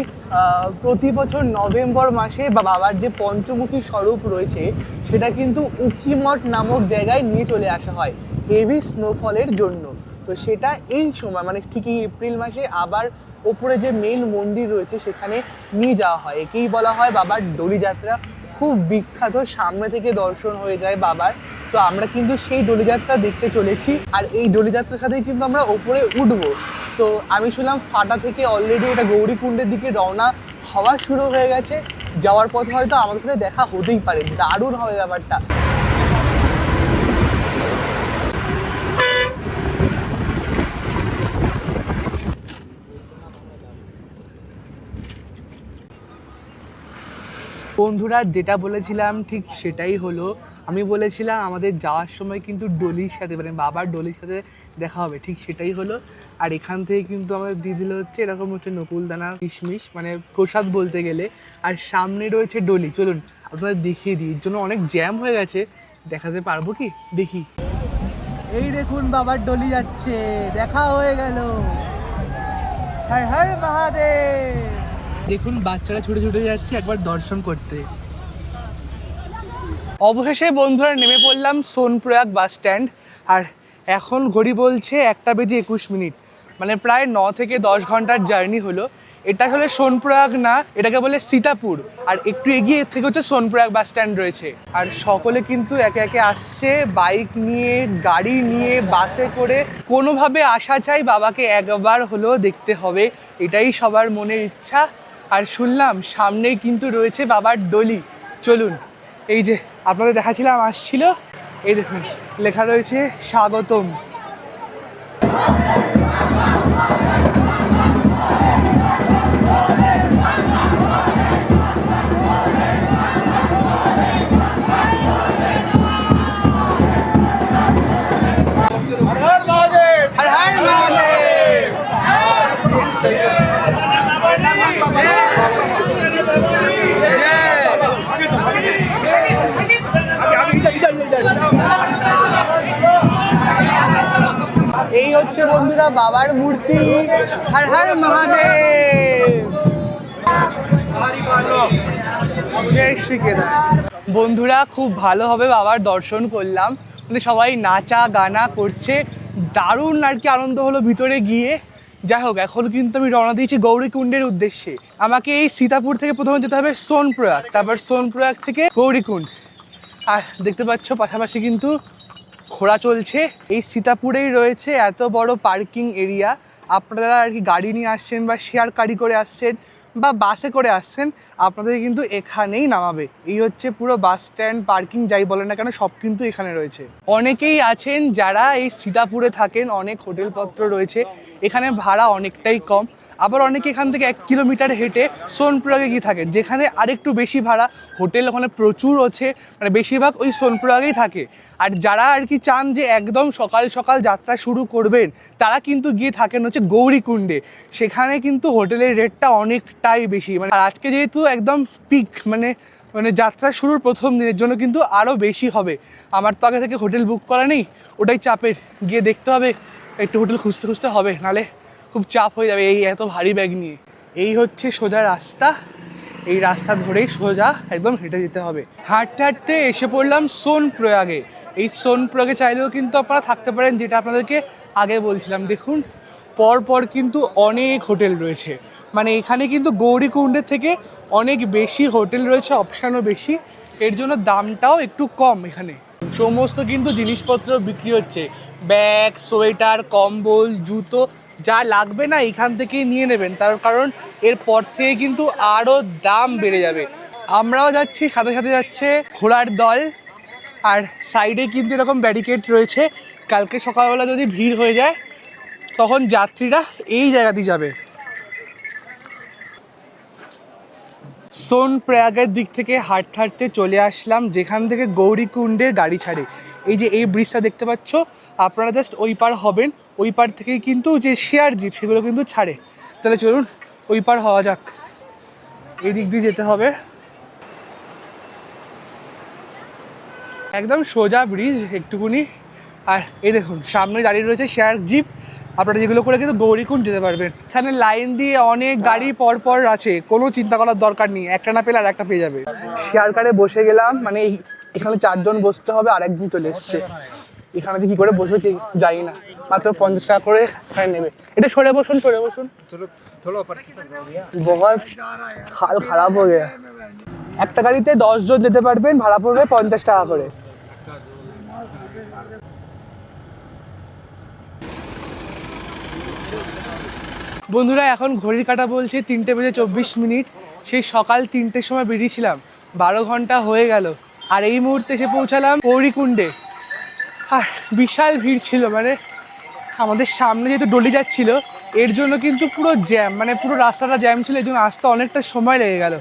প্রতি বছর নভেম্বর মাসে বাবার যে পঞ্চমুখী স্বরূপ রয়েছে সেটা কিন্তু উখিমঠ নামক জায়গায় নিয়ে চলে আসা হয় হেভি স্নোফলের জন্য। তো সেটা এই সময় মানে ঠিকই এপ্রিল মাসে আবার ওপরে যে মেন মন্দির রয়েছে সেখানে নিয়ে যাওয়া হয়। একেই বলা হয় বাবার ডলি যাত্রা, খুব বিখ্যাত, সামনে থেকে দর্শন হয়ে যায় বাবার। তো আমরা কিন্তু সেই ডলিযাত্রা দেখতে চলেছি, আর এই ডলিযাত্রার সাথে কিন্তু আমরা ওপরে উঠবো। তো আমি শুনলাম ফাটা থেকে অলরেডি এটা গৌরীকুণ্ডের দিকে রওনা হওয়া শুরু হয়ে গেছে। যাওয়ার পথে হয়তো আমাদের সাথে দেখা হতেই পারে, দারুণ হবে ব্যাপারটা। বন্ধুরা যেটা বলেছিলাম ঠিক সেটাই হলো। আমি বলেছিলাম আমাদের যাওয়ার সময় কিন্তু ডলির সাথে মানে বাবার ডলির সাথে দেখা হবে, ঠিক সেটাই হলো। আর এখান থেকে কিন্তু আমাদের দিয়ে দিল হচ্ছে এরকম হচ্ছে নকুলদানা কিশমিশ, মানে প্রসাদ বলতে গেলে। আর সামনে রয়েছে ডলি, চলুন আপনাদের দেখিয়ে দিই। এর জন্য অনেক জ্যাম হয়ে গেছে, দেখাতে পারবো কি দেখি। এই দেখুন বাবার ডলি যাচ্ছে, দেখা হয়ে গেল। হর হর মহাদেব। দেখুন বাচ্চারা ছুটে ছুটে যাচ্ছে একবার দর্শন করতে। অবশেষে বন্ধুরা নেমে পড়লাম সোনপ্রয়াগ বাস স্ট্যান্ড। আর এখন ঘড়ি বলছে 1:21, মানে প্রায় 9 থেকে 10 ঘন্টার জার্নি হলো। এটা হলে সোনপ্রয়াগ না, এটাকে বলে সীতাপুর। আর একটু এগিয়ে এর থেকে হচ্ছে সোনপ্রয়াগ বাস স্ট্যান্ড রয়েছে। আর সকলে কিন্তু একে একে আসছে, বাইক নিয়ে, গাড়ি নিয়ে, বাসে করে। কোনোভাবে আসা চাই, বাবাকে একবার হলেও দেখতে হবে, এটাই সবার মনের ইচ্ছা। আর শুনলাম সামনেই কিন্তু রয়েছে বাবার ডলি, চলুন। এই যে আপনাদের দেখাচ্ছিলাম আসছিল, এই দেখুন লেখা রয়েছে স্বাগতম। হর হর মহাদেব। এই হচ্ছে বন্ধুরা বাবার মূর্তি। হর হর মহাদেব, জয় শ্রী কেদার। বন্ধুরা খুব ভালোভাবে বাবার দর্শন করলাম, মানে সবাই নাচা গানা করছে, দারুণ আর কি আনন্দ হলো ভিতরে গিয়ে। যাই হোক, এখন কিন্তু আমি রওনা দিয়েছি গৌরীকুণ্ডের উদ্দেশ্যে। আমাকে এই সীতাপুর থেকে প্রথমে যেতে হবে সোনপ্রয়াগ, তারপর সোনপ্রয়াগ থেকে গৌরীকুণ্ড। আর দেখতে পাচ্ছ পাশাপাশি কিন্তু ঘোড়া চলছে। এই সীতাপুরেই রয়েছে এত বড় পার্কিং এরিয়া। আপনারা আর কি গাড়ি নিয়ে আসছেন বা শেয়ার গাড়ি করে আসছেন বা বাসে করে আসছেন, আপনাদের কিন্তু এখানেই নামাবে। এই হচ্ছে পুরো বাস স্ট্যান্ড, পার্কিং যাই বলেন না কেন সব কিন্তু এখানে রয়েছে। অনেকেই আছেন যারা এই সীতাপুরে থাকেন, অনেক হোটেলপত্র রয়েছে, এখানে ভাড়া অনেকটাই কম। আবার অনেকে এখান থেকে 1 কিলোমিটার হেঁটে সোনপ্রয়াগে গিয়ে থাকেন, যেখানে আরেকটু বেশি ভাড়া। হোটেল ওখানে প্রচুর আছে, মানে বেশিরভাগ ওই সোনপ্রয়াগেই থাকে। আর যারা আর কি চান যে একদম সকাল সকাল যাত্রা শুরু করবেন, তারা কিন্তু গিয়ে থাকেন হচ্ছে গৌরীকুণ্ডে। সেখানে কিন্তু হোটেলের রেটটা অনেকটাই বেশি, মানে আর আজকে যেহেতু একদম পিক মানে যাত্রা শুরুর প্রথম দিনের জন্য কিন্তু আরও বেশি হবে। আমার তো আগে থেকে হোটেল বুক করা নেই, ওটাই চাপের। গিয়ে দেখতে হবে, একটু হোটেল খুঁজতে খুঁজতে হবে, নালে খুব চাপ হয়ে যাবে এই এত ভারী ব্যাগ নিয়ে। এই হচ্ছে সোজা রাস্তা, এই রাস্তা ধরেই সোজা একদম হেঁটে যেতে হবে। হাঁটতে হাঁটতে এসে পড়লাম সোনপ্রয়াগে। এই সোনপ্রয়াগে চাইলেও কিন্তু আপনারা থাকতে পারেন, যেটা আপনাদেরকে আগে বলছিলাম। দেখুন পরপর কিন্তু অনেক হোটেল রয়েছে, মানে এখানে কিন্তু গৌরীকুণ্ডের থেকে অনেক বেশি হোটেল রয়েছে, অপশানও বেশি, এর জন্য দামটাও একটু কম। এখানে সমস্ত কিন্তু জিনিসপত্র বিক্রি হচ্ছে, ব্যাগ, সোয়েটার, কম্বল, জুতো, যা লাগবে না এখান থেকেই নিয়ে নেবেন, তার কারণ এরপর থেকে কিন্তু আরও দাম বেড়ে যাবে। আমরাও যাচ্ছি, সাথে সাথে যাচ্ছে ঘোড়ার দল। আর সাইডে কিন্তু এরকম ব্যারিকেড রয়েছে, কালকে সকালবেলা যদি ভিড় হয়ে যায় তখন যাত্রীরা এই জায়গাতেই যাবে। সোনপ্রয়াগের দিক থেকে হাঁটতে হাঁটতে চলে আসলাম যেখান থেকে গৌরীকুণ্ডের গাড়ি ছাড়ে। এই যে এই ব্রিজটা দেখতে পাচ্ছ, আপনারা জাস্ট ওই পার হবেন, ওই পার থেকেই কিন্তু যে শেয়ার জিপ সেগুলো কিন্তু ছাড়ে। তাহলে চলুন ওই পার হওয়া যাক, এই দিক দিয়ে যেতে হবে। একদম সোজা ব্রিজ একটুকুনি। আর এই দেখুন সামনে দাঁড়িয়ে রয়েছে শেয়ার জিপ, আপনারা যেগুলো করে কিন্তু গৌরীকুণ্ড যেতে পারবেন। এখানে লাইন দিয়ে অনেক গাড়ি পরপর আছে, কোনো চিন্তা করার দরকার নেই, একটা না পেলে আর একটা পেয়ে যাবে। শেয়ার কারে বসে গেলাম, মানে এখানে 4 জন বসতে হবে, আর একজন চলে এসছে। এখানে কি করে বসবে যাই না, মাত্র 50 টাকা করে এখানে নেবে। এটা সরে বসুন, সরে বসুন। বহুত হাল খারাপ হয়ে গেছে। একটা গাড়িতে 10 জন যেতে পারবেন, ভাড়া পড়বে 50 টাকা করে। বন্ধুরা এখন ঘড়ির কাঁটা বলছে 3:24। সেই সকাল 3টের সময় বেরিয়েছিলাম, 12 ঘন্টা হয়ে গেল, আর এই মুহূর্তে এসে পৌঁছালাম গৌরীকুণ্ডে। আর বিশাল ভিড় ছিল, মানে আমাদের সামনে যেহেতু ডলি যাচ্ছিল এর জন্য কিন্তু পুরো জ্যাম, মানে পুরো রাস্তাটা জ্যাম ছিল, এই জন্য আসতে অনেকটা সময় লেগে গেল।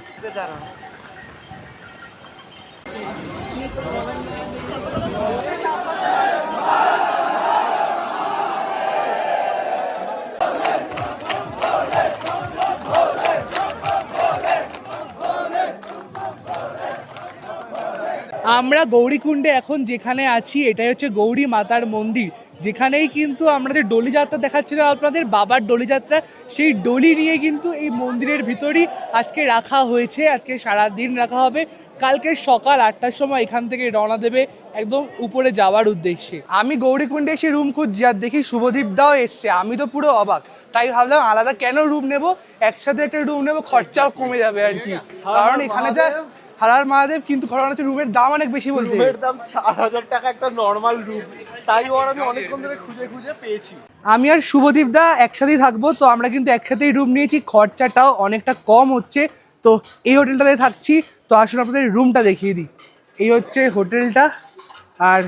আমরা গৌরীকুণ্ডে এখন যেখানে আছি এটাই হচ্ছে গৌরী মাতার মন্দির, যেখানেই কিন্তু আমরা যে ডলি যাত্রা দেখাচ্ছিলাম আপনাদের, বাবার ডলি যাত্রা, সেই ডলি নিয়ে কিন্তু এই মন্দিরের ভিতরই আজকে রাখা হয়েছে। আজকে সারা দিন রাখা হবে, কালকে সকাল 8টার সময় এখান থেকে রওনা দেবে একদম উপরে যাওয়ার উদ্দেশ্যে। আমি গৌরীকুণ্ডে এসে রুম খুঁজছি আর দেখি শুভদীপ দাও এসছে, আমি তো পুরো অবাক, তাই ভাবলাম আলাদা কেন রুম নেব, একসাথে একটা রুম নেব, খরচাও কমে যাবে আর কি। কারণ এখানে যা হারার মহাদেব, কিন্তু ঘটনা হচ্ছে রুমের দাম অনেক বেশি বলছে। রুমের দাম 4000 টাকা একটা নর্মাল রুম, তাই ওর আমি অনেকক্ষণ ধরে খুঁজে খুঁজে পেয়েছি। আমি আর শুভদীপ দা একসাথেই থাকবো, তো আমরা কিন্তু একসাথেই রুম নিয়েছি, খরচাটাও অনেকটা কম হচ্ছে। তো এই হোটেলটাতে থাকছি, তো আসুন আপনাদের রুমটা দেখিয়ে দিই। এই হচ্ছে হোটেলটা, আর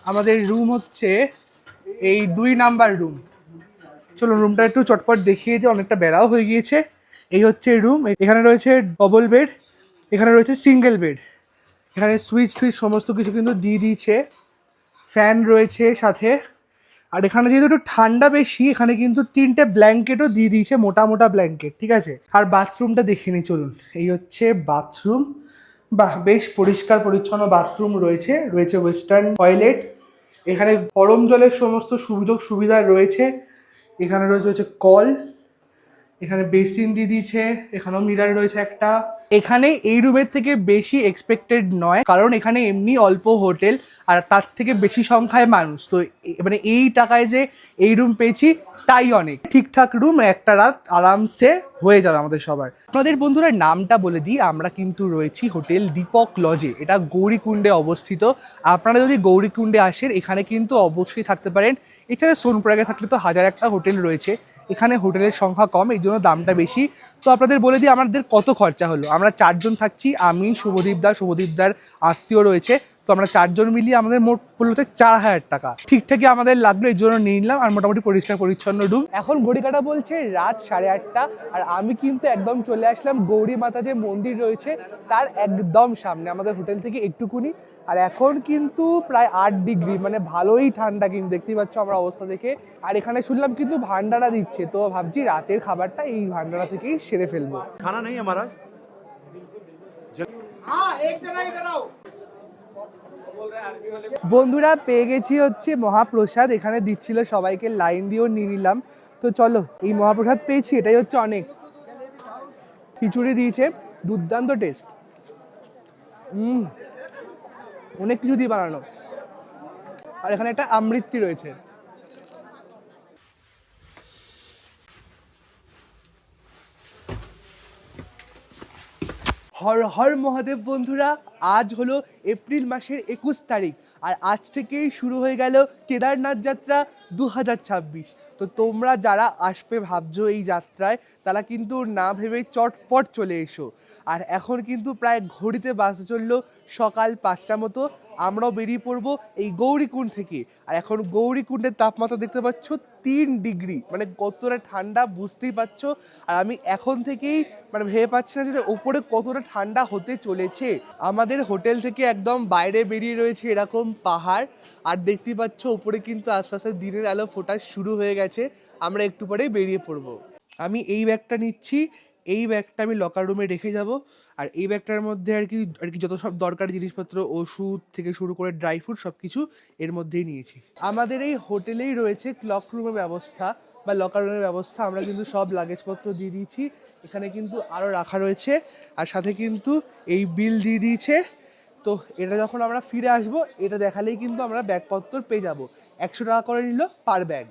আমাদের রুম হচ্ছে এই 2 নাম্বার রুম। চলো রুমটা একটু চটপট দেখিয়ে দিই, অনেকটা বেড়াও হয়ে গিয়েছে। এই হচ্ছে রুম, এখানে রয়েছে ডবল বেড, এখানে রয়েছে সিঙ্গেল বেড, এখানে সুইচ টুইচ সমস্ত কিছু কিন্তু দিয়ে দিয়েছে, ফ্যান রয়েছে সাথে। আর এখানে যেহেতু একটু ঠান্ডা বেশি, এখানে কিন্তু 3টে ব্ল্যাঙ্কেটও দিয়ে দিয়েছে, মোটা মোটা ব্ল্যাঙ্কেট, ঠিক আছে। আর বাথরুমটা দেখিয়ে নিই চলুন। এই হচ্ছে বাথরুম, বাহ বেশ পরিষ্কার পরিচ্ছন্ন বাথরুম রয়েছে, রয়েছে ওয়েস্টার্ন টয়লেট, এখানে গরম জলের সমস্ত সুযোগ সুবিধা রয়েছে, এখানে রয়েছে কল, এখানে বেসিন দিয়ে দিয়েছে, এখানেও মিরার রয়েছে একটা। এখানে এই রুমের থেকে বেশি এক্সপেক্টেড নয়, কারণ এখানে এমনি অল্প হোটেল আর তার থেকে বেশি সংখ্যায় মানুষ, তো মানে এই টাকায় যে এই রুম পেয়েছি তাই অনেক। ঠিকঠাক রুম, একটা রাত আরামসে হয়ে যাবে আমাদের সবার। আপনাদের বন্ধুরা নামটা বলে দিই, আমরা কিন্তু রয়েছি হোটেল দীপক লজে, এটা গৌরীকুণ্ডে অবস্থিত। আপনারা যদি গৌরীকুণ্ডে আসেন এখানে কিন্তু অবশ্যই থাকতে পারেন। এছাড়া সোনপুরাগে থাকলে তো হাজার একটা হোটেল রয়েছে, এখানে হোটেলের সংখ্যা কম, এই জন্য দামটা বেশি। তো আপনাদের বলে দিই আমাদের কত খরচা হলো। আমরা 4 জন থাকছি, আমি, শুভদীপদার আত্মীয় রয়েছে, তো আমরা 4 জন মিলিয়ে আমাদের মোট পড়লো হচ্ছে 4000 টাকা। ঠিকঠাকই আমাদের লাগলো, এই জন্য নিয়ে নিলাম। আর মোটামুটি পরিষ্কার পরিচ্ছন্ন রুম। এখন ঘড়ি কাটা বলছে রাত 8:30, আর আমি কিন্তু একদম চলে আসলাম গৌরী মাতা যে মন্দির রয়েছে তার একদম সামনে, আমাদের হোটেল থেকে একটুকুনি। আর এখন কিন্তু প্রায় 8 ডিগ্রি, মানে ভালোই ঠান্ডা, কিন্তু দেখতেই পাচ্ছ আমরা অবস্থা দেখে। আর এখানে শুনলাম কিন্তু ভান্ডারা দিচ্ছে, তো ভাবছি রাতের খাবারটা এই ভান্ডারা থেকেই সেরে ফেলবো। খানা নেই আমারা। বন্ধুরা পেয়ে গেছি হচ্ছে মহাপ্রসাদ, এখানে দিচ্ছিল সবাইকে, লাইন দিয়েও নিয়ে নিলাম। তো চলো, এই মহাপ্রসাদ পেয়েছি, এটাই হচ্ছে অনেক। খিচুড়ি দিয়েছে, দুর্দান্ত টেস্ট, অনেক কিছু দিয়ে বানানো। আর এখানে একটা আমৃত্যি রয়েছে। হর হর মহাদেব বন্ধুরা, আজ হলো এপ্রিল মাসের 21 তারিখ, আর আজ থেকেই শুরু হয়ে গেল কেদারনাথ যাত্রা 2026। তো তোমরা যারা আসবে ভাবছো এই যাত্রায়, তারা কিন্তু না ভেবে চটপট চলে এসো। আর এখন কিন্তু প্রায় ঘড়িতে বাজতে চললো সকাল 5টা মতো। আমরাও বেরিয়ে পড়বো এই গৌরীকুণ্ড থেকে। আর এখন গৌরীকুণ্ডের তাপমাত্রা দেখতে পাচ্ছ 3 ডিগ্রি, মানে কতটা ঠান্ডা বুঝতেই পারছো। আর আমি এখন থেকেই মানে ভেবে পাচ্ছি না যে ওপরে কতটা ঠান্ডা হতে চলেছে। আমাদের হোটেল থেকে একদম বাইরে বেরিয়ে রয়েছে এরকম পাহাড়, আর দেখতেই পাচ্ছ উপরে কিন্তু আস্তে আস্তে দিনের আলো ফোটা শুরু হয়ে গেছে। আমরা একটু পরেই বেরিয়ে পড়বো। আমি এই ব্যাগটা নিচ্ছি, এই ব্যাগটা আমি লকার রুমে রেখে যাব। আর এই ব্যাগটার মধ্যে আর কি যত সব দরকারি জিনিসপত্র, ওষুধ থেকে শুরু করে ড্রাই ফ্রুট সব কিছু এর মধ্যেই নিয়েছি। আমাদের এই হোটেলেই রয়েছে ক্লক রুমের ব্যবস্থা বা লকার রুমের ব্যবস্থা, আমরা কিন্তু সব লাগেজপত্র দিয়ে দিয়েছি। এখানে কিন্তু আরও রাখা রয়েছে, আর সাথে কিন্তু এই বিল দিয়ে দিয়েছে। তো এটা যখন আমরা ফিরে আসব, এটা দেখালেই কিন্তু আমরা ব্যাগপত্র পেয়ে যাব। 100 টাকা করে নিল পার ব্যাগ।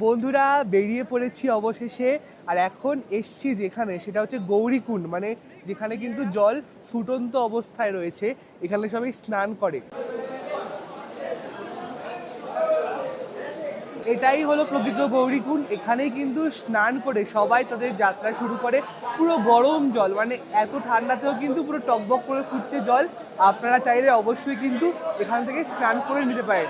বন্ধুরা বেরিয়ে পড়েছি অবশেষে, আর এখন এসছি যেখানে, সেটা হচ্ছে গৌরীকুণ্ড, মানে যেখানে কিন্তু জল ফুটন্ত অবস্থায় রয়েছে, এখানে সবাই স্নান করে। এটাই হলো প্রকৃত গৌরীকুণ্ড। এখানেই কিন্তু স্নান করে সবাই তাদের যাত্রা শুরু করে। পুরো গরম জল, মানে এত ঠান্ডাতেও কিন্তু পুরো টকবক করে ফুটছে জল। আপনারা চাইলে অবশ্যই কিন্তু এখান থেকে স্নান করে নিতে পারেন।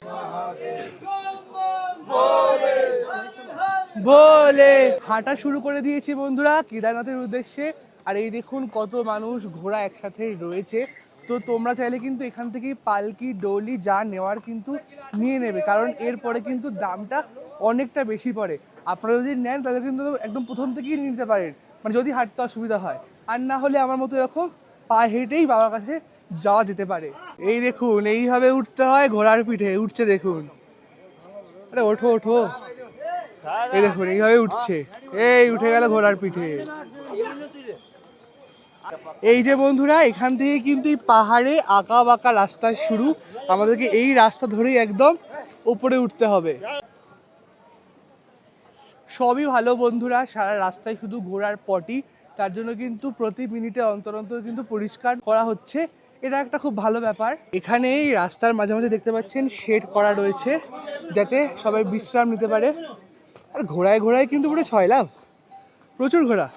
বলে হাঁটা শুরু করে দিয়েছি বন্ধুরা কেদারনাথের উদ্দেশ্যে। আর এই দেখুন কত মানুষ ঘোড়া একসাথে রয়েছে। তো তোমরা চাইলে কিন্তু এখান থেকে পালকি ডলি যা নেওয়ার কিন্তু নিয়ে নেবে, কারণ এরপরে কিন্তু দামটা অনেকটা বেশি পড়ে। আপনারা যদি নেন তাহলে কিন্তু একদম প্রথম থেকেই নিতে পারেন, মানে যদি হাঁটতে অসুবিধা হয়। আর না হলে আমার মতো এরকম পা হেঁটেই বাবার কাছে যাওয়া যেতে পারে। এই দেখুন এইভাবে উঠতে হয় ঘোড়ার পিঠে, উঠছে দেখুন। আরে ওঠো ওঠো, এই দেখুন এইভাবে উঠছে, এই উঠে গেল ঘোড়ার পিঠে। এই যে বন্ধুরা এখান থেকে কিন্তু এই পাহাড়ে আঁকা বাঁকা রাস্তা শুরু, আমাদেরকে এই রাস্তা ধরেই একদম উপরে উঠতে হবে। সবই ভালো বন্ধুরা, সারা রাস্তায় শুধু ঘোড়ার পটি, তার জন্য কিন্তু প্রতি মিনিটে অন্তর অন্তর কিন্তু পরিষ্কার করা হচ্ছে। এটা একটা খুব ভালো ব্যাপার। এখানে এই রাস্তার মাঝে মাঝে দেখতে পাচ্ছেন শেড করা রয়েছে, যাতে সবাই বিশ্রাম নিতে পারে। আর ঘোড়ায় ঘোড়ায় কিন্তু পুরো ছয় লাভ, প্রচুর ঘোড়া।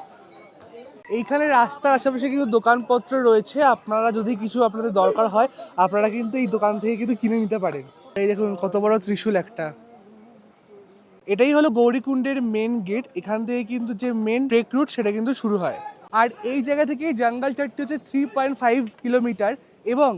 এইখানে রাস্তার আশেপাশে কিন্তু দোকানপত্র রয়েছে, আপনারা যদি কিছু আপনাদের দরকার হয় আপনারা কিন্তু এই দোকান থেকে কিন্তু কিনে নিতে পারেন। এই দেখুন কত বড় ত্রিশূল একটা। এটাই হলো গৌরীকুণ্ডের মেন গেট। এখান থেকে কিন্তু যে মেন ট্রেক রুট সেটা কিন্তু শুরু হয়। আর এই জায়গা থেকে জঙ্গল চারটি হচ্ছে 3.5 কিলোমিটার এবং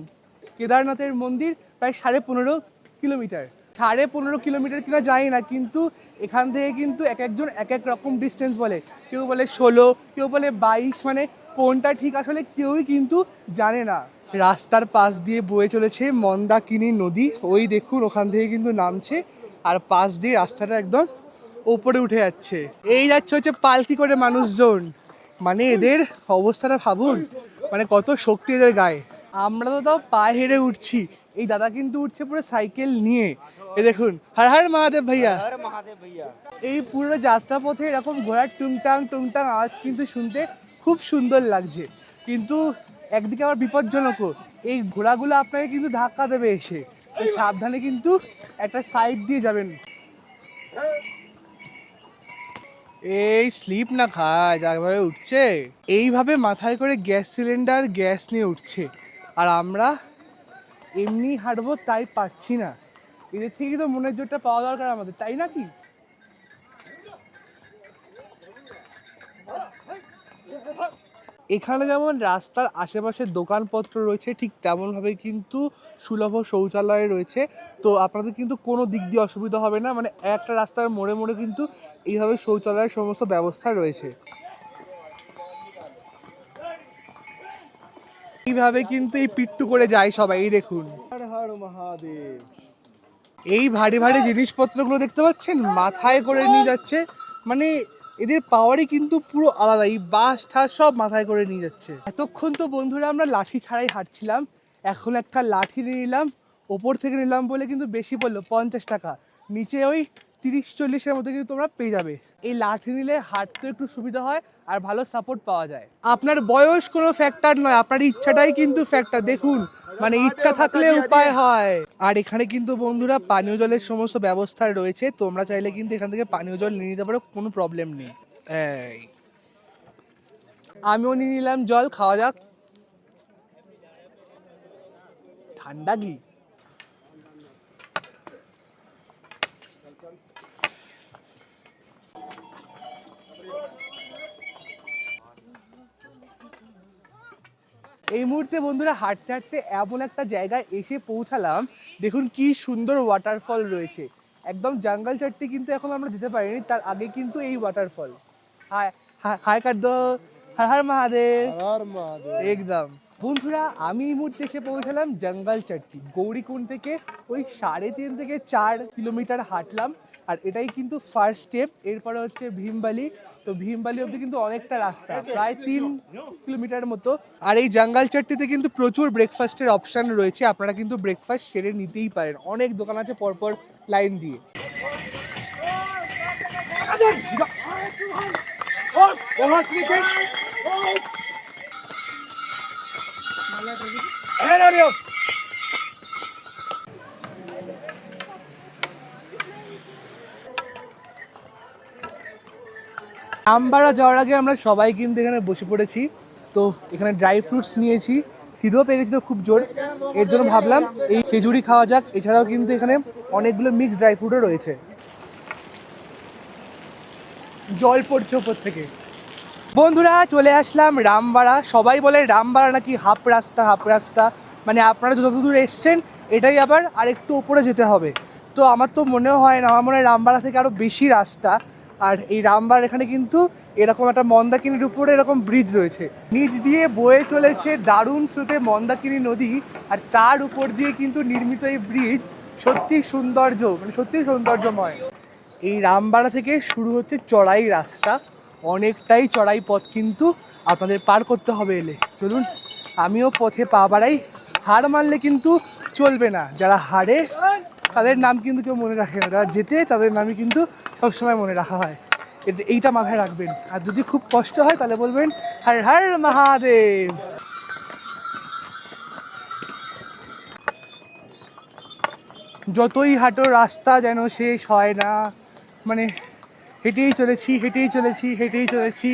কেদারনাথের মন্দির প্রায় 15.5 কিলোমিটার। 15.5 কিলোমিটার কিনা জানি না, কিন্তু এখান থেকে কিন্তু এক একজন এক এক রকম ডিস্টেন্স বলে। কেউ বলে 16, কেউ বলে 22, মানে কোনটা ঠিক আসলে কেউই কিন্তু জানে না। রাস্তার পাশ দিয়ে বয়ে চলেছে মন্দাকিনী নদী, ওই দেখুন ওখান থেকে কিন্তু নামছে আর পাশ দিয়ে রাস্তাটা একদম উপরে উঠে যাচ্ছে। এই যাচ্ছে হচ্ছে পালকি করে মানুষজন, মানে এদের অবস্থাটা ভাবুন, মানে কত শক্তি এদের গায়ে। আমরা তো তাও পায়ে হেঁটে উঠছি, এই দাদা কিন্তু উঠছে পুরো সাইকেল নিয়ে। এই দেখুন, হর হর মহাদেব ভাইয়া। এই পুরো যাত্রা পথে এরকম ঘোড়ার টুংটাং টুংটাং আওয়াজ কিন্তু শুনতে খুব সুন্দর লাগছে, কিন্তু একদিকে আবার বিপজ্জনকও। এই ঘোড়াগুলো আপনাকে কিন্তু ধাক্কা দেবে এসে, তো সাবধানে কিন্তু একটা সাইড দিয়ে যাবেন। এই স্লিপ না খায় যাভাবে উঠছে, এইভাবে মাথায় করে গ্যাস সিলিন্ডার গ্যাস নিয়ে উঠছে, আর আমরা এমনি হাঁটবো তাই পারছি না। এদের থেকে তো মনের জোরটা পাওয়া দরকার আমাদের, তাই নাকি? এখানে যেমন রাস্তার আশেপাশে দোকানপত্র রয়েছে, ঠিক তেমনভাবে কিন্তু সুলভ শৌচালয় রয়েছে। তো আপনাদের কিন্তু কোনো দিক দিয়ে অসুবিধা হবে না, মানে একটা রাস্তার মোড়ে মোড়ে কিন্তু এইভাবে শৌচালয়ের সমস্ত ব্যবস্থা রয়েছে। এইভাবে কিন্তু এই পিট্টু করে যায় সবাই। এই দেখুন, হর হর মহাদেব। এই ভারী ভারী জিনিসপত্রগুলো দেখতে পাচ্ছেন মাথায় করে নিয়ে যাচ্ছে, মানে এদের পাওয়ারই কিন্তু পুরো আলাদা। এই বাস ঠাস সব মাথায় করে নিয়ে যাচ্ছে। এতক্ষণ তো বন্ধুরা আমরা লাঠি ছাড়াই হাঁটছিলাম, এখন একটা লাঠি নিয়ে নিলাম। ওপর থেকে নিলাম বলে কিন্তু বেশি পড়লো 50 টাকা, নিচে ওই 30-40-এর মধ্যে কিন্তু তোমরা পেয়ে যাবে। এই লাঠি নিলে হাঁটতে একটু সুবিধা হয় আর ভালো সাপোর্ট পাওয়া যায়। আপনার বয়স কোনো ফ্যাক্টর নয়, আপনার ইচ্ছাটাই কিন্তু ফ্যাক্টর। দেখুন, মানে ইচ্ছা থাকলে উপায় হয়। আর এখানে কিন্তু বন্ধুরা পানীয় জলের সমস্ত ব্যবস্থা রয়েছে, তোমরা চাইলে কিন্তু এখান থেকে পানীয় জল নিয়ে নিতে পারো, কোনো প্রবলেম নেই। এই আমিও নিয়ে নিলাম জল, খাওয়া যাক। ঠান্ডা কি? এই মুহূর্তে বন্ধুরা হাঁটতে হাঁটতে এমন একটা জায়গায় এসে পৌঁছালাম, দেখুন কি সুন্দর ওয়াটারফল রয়েছে। একদম জঙ্গল চারটি কিন্তু এখন আমরা যেতে পারিনি, তার আগে কিন্তু এই ওয়াটারফল। হাই হাই কার দো, হর হর মহাদেব। হর মহাদেব। একদম বন্ধুরা আমি এই মুহূর্তে এসে পৌঁছালাম জঙ্গল চারটি। গৌরীকুণ্ড থেকে ওই 3.5 থেকে 4 কিলোমিটার হাঁটলাম, আর এটাই কিন্তু ফার্স্ট স্টেপ। এরপরে হচ্ছে ভীমবালি, তো ভীমবালি অবধি কিন্তু অনেকটা রাস্তা, প্রায় 3 কিলোমিটার মতো। আর এই জঙ্গল চারটিতে কিন্তু প্রচুর ব্রেকফাস্টের অপশন রয়েছে, আপনারা কিন্তু ব্রেকফাস্ট সেরে নিতেই পারেন। অনেক দোকান আছে পরপর লাইন দিয়ে। রামবাড়া যাওয়ার আগে আমরা সবাই কিন্তু এখানে বসে পড়েছি। তো এখানে ড্রাই ফ্রুটস নিয়েছি, খিদেও পেয়ে গেছিল খুব জোর, এর জন্য ভাবলাম এই খেজুরি খাওয়া যাক। এছাড়াও কিন্তু এখানে অনেকগুলো মিক্সড ড্রাই ফ্রুটও রয়েছে। জল পড়ছে ওপর থেকে। বন্ধুরা চলে আসলাম রামবাড়া। সবাই বলে রামবাড়া নাকি হাফ রাস্তা, মানে আপনারা যতদূর এসছেন এটাই আবার আরেকটু উপরে যেতে হবে। তো আমার তো মনেও হয় না, আমার মনে হয় রামবাড়া থেকে আরও বেশি রাস্তা। আর এই রামবাড়ার এখানে কিন্তু এরকম একটা মন্দাকিনীর উপরে এরকম ব্রিজ রয়েছে, নিচ দিয়ে বয়ে চলেছে দারুণ স্রোতে মন্দাকিনী নদী, আর তার উপর দিয়ে কিন্তু নির্মিত এই ব্রিজ। সত্যি সৌন্দর্য, মানে সত্যি সৌন্দর্যময়। এই রামবাড়া থেকে শুরু হচ্ছে চড়াই রাস্তা, অনেকটাই চড়াই পথ কিন্তু আপনাদের পার করতে হবে এলে। চলুন আমিও পথে পা বাড়াই, হার মানলে কিন্তু চলবে না। যারা হারে তাদের নাম কিন্তু কেউ মনে রাখে না, যারা জেতে তাদের নামই কিন্তু সবসময় মনে রাখা হয়। এইটা মাথায় রাখবেন। আর যদি খুব কষ্ট হয় তাহলে বলবেন হর হর মহাদেব। যতই হাঁটো রাস্তা যেন শেষ হয় না, মানে হেঁটেই চলেছি।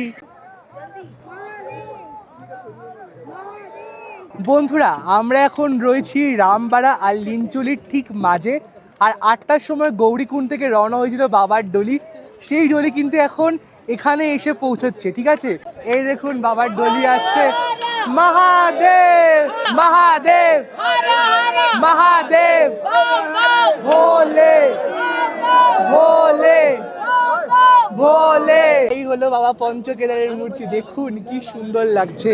বন্ধুরা আমরা এখন রয়েছি রামবাড়া আর লিঞ্চুলির ঠিক মাঝে। আর 8টার সময় গৌরীকুণ্ড থেকে রওনা হয়েছিল বাবার ডলি, সেই ডলি কিন্তু এখন এখানে এসে পৌঁছচ্ছে। ঠিক আছে, এই দেখুন বাবার ডলি আসছে। মহাদেব মহাদেব মহাদেব ভোলে ভোলে ভোলে। এই হলো বাবা পঞ্চকেদারের মূর্তি, দেখুন কি সুন্দর লাগছে।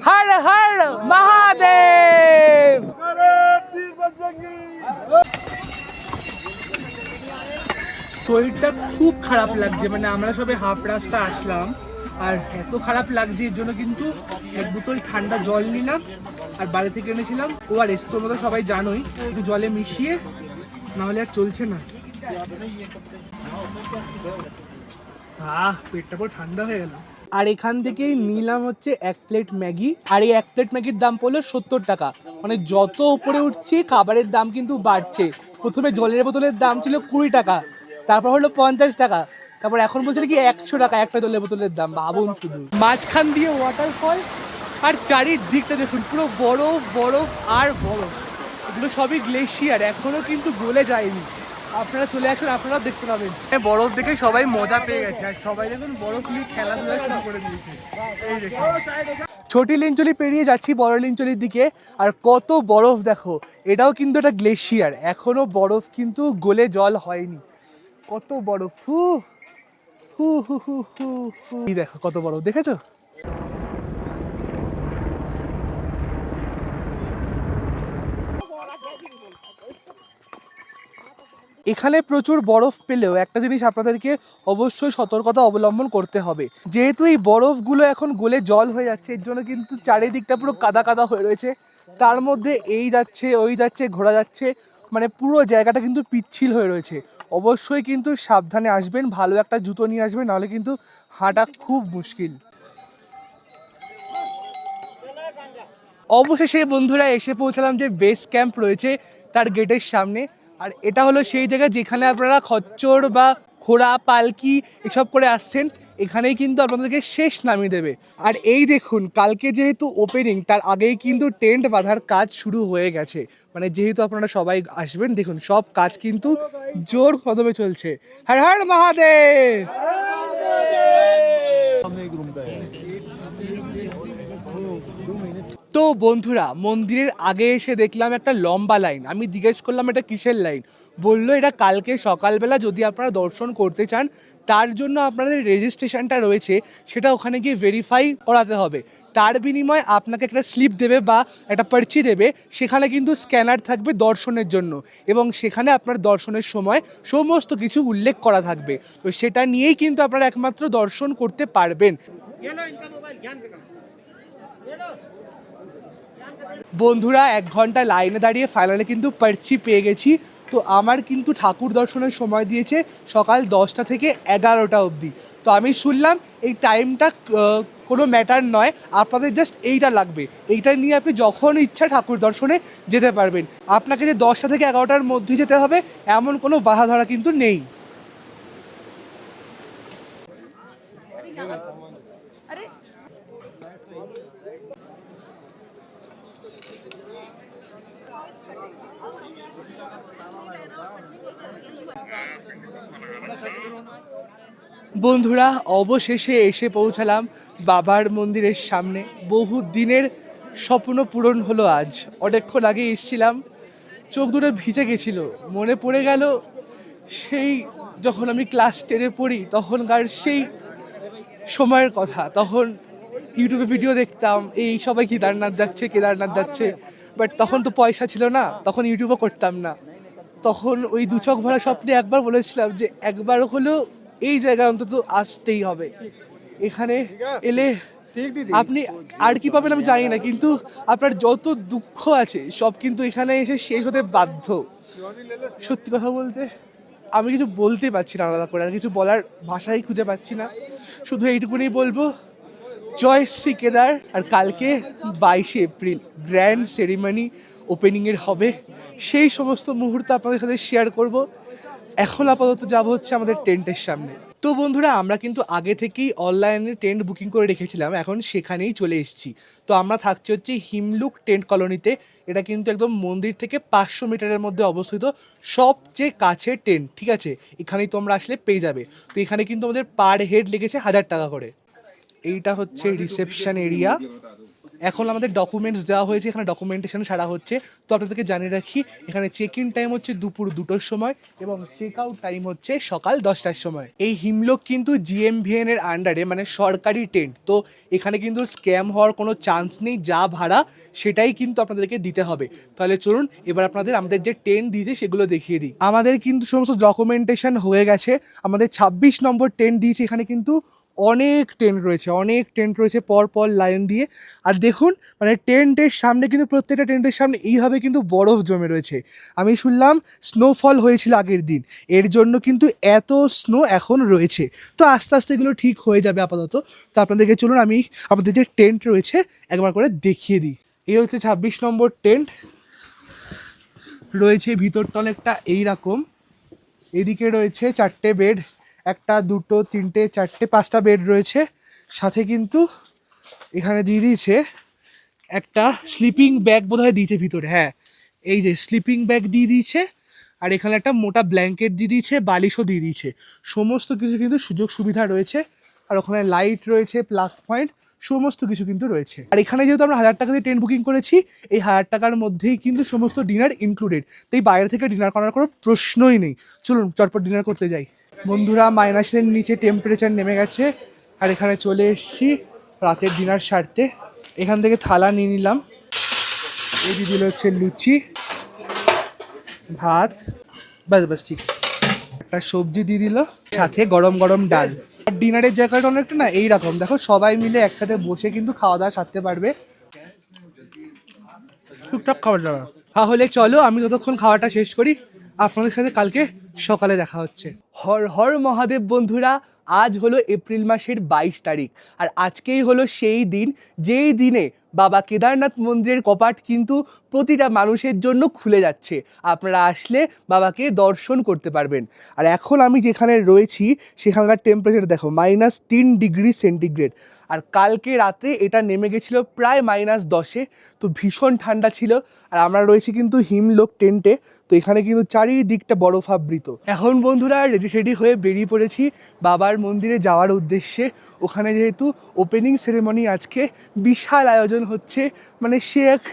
হর হর মহাদেব। শরীরটা খুব খারাপ লাগছে, মানে আমরা সবে হাফ রাস্তা আসলাম আর এত খারাপ লাগছে, এর জন্য কিন্তু এক বোতল ঠান্ডা জল নিলাম আর বাড়ি থেকে এনেছিলাম ওআরএস। তোর মতো সবাই জানোই, একটু জলে মিশিয়ে, নাহলে আর চলছে না। পেটটা পুরো ঠান্ডা হয়ে গেল। আর এখান থেকেই নিলাম হচ্ছে 1 প্লেট ম্যাগি, আর এই 1 প্লেট ম্যাগির দাম পড়লো 70 টাকা। মানে যত উপরে উঠছি খাবারের দাম কিন্তু বাড়ছে। প্রথমে জলের বোতলের দাম ছিল 20 টাকা, তারপর হলো 50 টাকা, তারপর এখন বলছে কি 100 টাকা একটা জলের বোতলের দাম। ভাবুন শুধু। মাঝখান দিয়ে ওয়াটারফল, আর চারিদিকটা দেখুন পুরো বরফ বরফ আর বরফ। এগুলো সবই গ্লেশিয়ার, এখনো কিন্তু গলে যায়নি। আপনারা চলে আসুন, আপনারাও দেখতে পাবেন। বরফ দেখে সবাই মজা পেয়ে গেছে, আর সবাই দেখুন বরফ নিয়ে খেলাধুলা শুরু করে দিয়েছে। এই দেখুন ছোটি লিঞ্চলি পেরিয়ে যাচ্ছি বড় লিঞ্চলির দিকে, আর কত বরফ দেখো। এটাও কিন্তু একটা গ্লেশিয়ার, এখনো বরফ কিন্তু গলে জল হয়নি। কত বরফ, হু হু হু হু হু হু। এই দেখো কত বরফ, দেখেছো? এখানে প্রচুর বরফ পেলেও একটা জিনিস আপনাদেরকে অবশ্যই সতর্কতা অবলম্বন করতে হবে। যেহেতু এই বরফগুলো এখন গলে জল হয়ে যাচ্ছে, এর জন্য কিন্তু চারিদিকটা পুরো কাদা কাদা হয়ে রয়েছে। তার মধ্যে এই যাচ্ছে ওই যাচ্ছে, ঘোরা যাচ্ছে, মানে পুরো জায়গাটা কিন্তু পিচ্ছিল হয়ে রয়েছে। অবশ্যই কিন্তু সাবধানে আসবেন, ভালো একটা জুতো নিয়ে আসবেন, নাহলে কিন্তু হাঁটা খুব মুশকিল। অবশেষে বন্ধুরা এসে পৌঁছালাম যে বেস ক্যাম্প রয়েছে তার গেটের সামনে। আর এটা হলো সেই জায়গা যেখানে আপনারা খচ্চর বা ঘোড়া পালকি এসব করে আসছেন, এখানেই কিন্তু আপনাদেরকে শেষ নামিয়ে দেবে। আর এই দেখুন কালকে যেহেতু ওপেনিং, তার আগেই কিন্তু টেন্ট বাঁধার কাজ শুরু হয়ে গেছে। মানে যেহেতু আপনারা সবাই আসবেন, দেখুন সব কাজ কিন্তু জোর কদমে চলছে। হর হর মহাদেব। তো বন্ধুরা মন্দিরের আগে এসে দেখলাম একটা লম্বা লাইন। আমি জিজ্ঞেস করলাম এটা কিসের লাইন, বললো এটা কালকে সকালবেলা যদি আপনারা দর্শন করতে চান তার জন্য আপনাদের রেজিস্ট্রেশনটা রয়েছে সেটা ওখানে গিয়ে ভেরিফাই করাতে হবে। তার বিনিময়ে আপনাকে একটা স্লিপ দেবে বা একটা পার্চি দেবে, সেখানে কিন্তু স্ক্যানার থাকবে দর্শনের জন্য, এবং সেখানে আপনার দর্শনের সময় সমস্ত কিছু উল্লেখ করা থাকবে। তো সেটা নিয়েই কিন্তু আপনারা একমাত্র দর্শন করতে পারবেন। বন্ধুরা 1 ঘন্টা লাইনে দাঁড়িয়ে ফাইনালে কিন্তু পার্চি পেয়ে গেছি। তো আমার কিন্তু ঠাকুর দর্শনের সময় দিয়েছে সকাল 10টা থেকে 11টা অবধি। তো আমি শুনলাম এই টাইমটা কোনো ম্যাটার নয়, আপনাদের জাস্ট এইটা লাগবে, এইটা নিয়ে আপনি যখন ইচ্ছা ঠাকুর দর্শনে যেতে পারবেন। আপনাকে যে 10টা থেকে 11টার মধ্যে যেতে হবে এমন কোনো বাধা ধরা কিন্তু নেই। বন্ধুরা অবশেষে এসে পৌঁছালাম বাবার মন্দিরের সামনে। বহু দিনের স্বপ্ন পূরণ হলো আজ। অনেকক্ষণ আগে এসেছিলাম, চোখ দুটো ভিজে গেছিল। মনে পড়ে গেল সেই যখন আমি ক্লাস 10-এ পড়ি, তখনকার সেই সময়ের কথা। তখন ইউটিউবে ভিডিও দেখতাম, এই সবাই কেদারনাথ যাচ্ছে কেদারনাথ যাচ্ছে, বাট তখন তো পয়সা ছিল না, তখন ইউটিউবও করতাম না। তখন ওই দু চোখ ভরা স্বপ্নে একবার বলেছিলাম যে একবার হলেও এই জায়গায় অন্তত আসতেই হবে। এখানে এলে আপনি আর কি পাবেন আমি জানি না, কিন্তু আপনার যত দুঃখ আছে সব কিন্তু এখানে এসে শেষ হতে বাধ্য। সত্যি কথা বলতে আমি কিছু বলতে পারছি না আলাদা করে, আর কিছু বলার ভাষাই খুঁজে পাচ্ছি না। শুধু এইটুকুনি বলবো, জয় শ্রী কেদার। আর কালকে 22শে এপ্রিল গ্র্যান্ড সেরিমনি ওপেনিংয়ের হবে, সেই সমস্ত মুহূর্ত আপনাদের সাথে শেয়ার করব। এখন আপাতত যাব হচ্ছে আমাদের টেন্টের সামনে। তো বন্ধুরা, আমরা কিন্তু আগে থেকেই অনলাইনে টেন্ট বুকিং করে রেখেছিলাম, এখন সেখানেই চলে এসেছি। তো আমরা থাকছি হচ্ছে হিমলুক টেন্ট কলোনিতে। এটা কিন্তু একদম মন্দির থেকে 500 মিটারের মধ্যে অবস্থিত, সবচেয়ে কাছে টেন্ট, ঠিক আছে? এখানেই তোমরা আসলে পেয়ে যাবে। তো এখানে কিন্তু আমাদের পার হেড লেগেছে 1000 টাকা করে। এইটা হচ্ছে রিসেপশন এরিয়া। এখন আমাদের ডকুমেন্টস দেওয়া হয়েছে, এখানে ডকুমেন্টেশন সারা হচ্ছে। তো আপনাদেরকে জানিয়ে রাখি, এখানে চেক ইন টাইম হচ্ছে দুপুর 2টোর সময় এবং চেক আউট টাইম হচ্ছে সকাল 10টার সময়। এই হিমলোক কিন্তু GMVN এর আন্ডারে, মানে সরকারি টেন্ট। তো এখানে কিন্তু স্ক্যাম হওয়ার কোনো চান্স নেই, যা ভাড়া সেটাই কিন্তু আপনাদেরকে দিতে হবে। তাহলে চলুন এবার আমাদের যে টেন্ট দিয়েছে সেগুলো দেখিয়ে দিই। আমাদের কিন্তু সমস্ত ডকুমেন্টেশন হয়ে গেছে। আমাদের 26 নম্বর টেন্ট দিয়েছে। এখানে কিন্তু অনেক টেন্ট রয়েছে পর পর লাইন দিয়ে। আর দেখুন, মানে টেন্টের সামনে কিন্তু প্রত্যেকটা টেন্টের সামনে এইভাবে কিন্তু বরফ জমে রয়েছে। আমি শুনলাম স্নোফল হয়েছিল আগের দিন, এর জন্য কিন্তু এত স্নো এখন রয়েছে। তো আস্তে আস্তে এগুলো ঠিক হয়ে যাবে আপাতত। তো আপনাদেরকে চলুন আমি আমাদের যে টেন্ট রয়েছে একবার করে দেখিয়ে দিই। এই হচ্ছে 26 নম্বর টেন্ট রয়েছে। ভিতরটা অনেকটা এইরকম। এদিকে রয়েছে 4টে বেড, 1, 2, 3, 4, 5টা বেড রয়েছে। সাথে কিন্তু এখানে দিয়ে দিয়েছে একটা স্লিপিং ব্যাগ, বোধহয় দিয়েছে ভিতরে। হ্যাঁ, এই যে স্লিপিং ব্যাগ দিয়ে দিয়েছে। আর এখানে একটা মোটা ব্ল্যাঙ্কেট দিয়ে দিয়েছে, বালিশও দিয়ে দিয়েছে। সমস্ত কিছু কিন্তু সুযোগ সুবিধা রয়েছে। আর ওখানে লাইট রয়েছে, প্লাগ পয়েন্ট, সমস্ত কিছু কিন্তু রয়েছে। আর এখানে যেহেতু আমরা 1000 টাকা দিয়ে টেন্ট বুকিং করেছি, এই 1000 টাকার মধ্যেই কিন্তু সমস্ত ডিনার ইনক্লুডেড। তাই বাইরে থেকে ডিনার করার কোনো প্রশ্নই নেই। চলুন চটপট ডিনার করতে যাই। বন্ধুরা, -এর নিচে টেম্পারেচার নেমে গেছে। আর এখানে চলে এসেছি রাতের ডিনার সারতে। এখান থেকে থালা নিয়ে নিলাম। এই দিয়ে দিল হচ্ছে লুচি, ভাত, বাস ঠিক। একটা সবজি দিয়ে দিল, সাথে গরম গরম ডাল। আর ডিনারের জায়গাটা অনেকটা না এইরকম, দেখো সবাই মিলে একসাথে বসে কিন্তু খাওয়া দাওয়া সারতে পারবে। টুকটাক খাবার দাবার। তাহলে চলো আমি ততক্ষণ খাওয়াটা শেষ করি, আপনাদের সাথে কালকে সকালে দেখা হচ্ছে। হর হর মহাদেব বন্ধুরা, আজ হলো এপ্রিল মাসের 22 তারিখ। আর আজকেই হলো সেই দিন যেই দিনে বাবা কেদারনাথ মন্দিরের কপাট কিন্তু প্রতিটা মানুষের জন্য খুলে যাচ্ছে। আপনারা আসলে বাবাকে দর্শন করতে পারবেন। আর এখন আমি যেখানে রয়েছি সেখানকার টেম্পারেচার দেখো -3 ডিগ্রি সেন্টিগ্রেড। আর কালকে রাতে এটা নেমে গেছিলো প্রায় -10-এ। তো ভীষণ ঠান্ডা ছিল। আর আমরা রয়েছি কিন্তু হিমলোক টেন্টে। তো এখানে কিন্তু চারিদিকটা বরফাবৃত। এখন বন্ধুরা রেডি হয়ে বেরিয়ে পড়েছি বাবার মন্দিরে যাওয়ার উদ্দেশ্যে। ওখানে যেহেতু ওপেনিং সেরেমনি আজকে, বিশাল আয়োজন হচ্ছে, মানে সে এক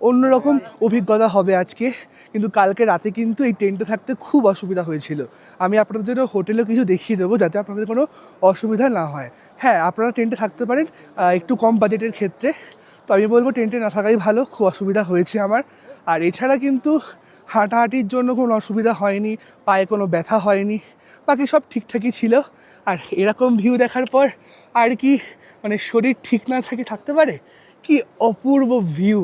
অন্যরকম অভিজ্ঞতা হবে আজকে। কিন্তু কালকে রাতে কিন্তু এই টেন্টে থাকতে খুব অসুবিধা হয়েছিল। আমি আপনাদের জন্য হোটেলেও কিছু দেখিয়ে দেবো যাতে আপনাদের কোনো অসুবিধা না হয়। হ্যাঁ, আপনারা টেন্টে থাকতে পারেন একটু কম বাজেটের ক্ষেত্রে। তো আমি বলবো টেন্টে না থাকাই ভালো, খুব অসুবিধা হয়েছে আমার। আর এছাড়া কিন্তু হাঁটাহাঁটির জন্য কোনো অসুবিধা হয়নি, পায়ে কোনো ব্যথা হয়নি, বাকি সব ঠিকঠাকই ছিল। আর এরকম ভিউ দেখার পর আর কি মানে শরীর ঠিক না থাকতে পারে? কি অপূর্ব ভিউ।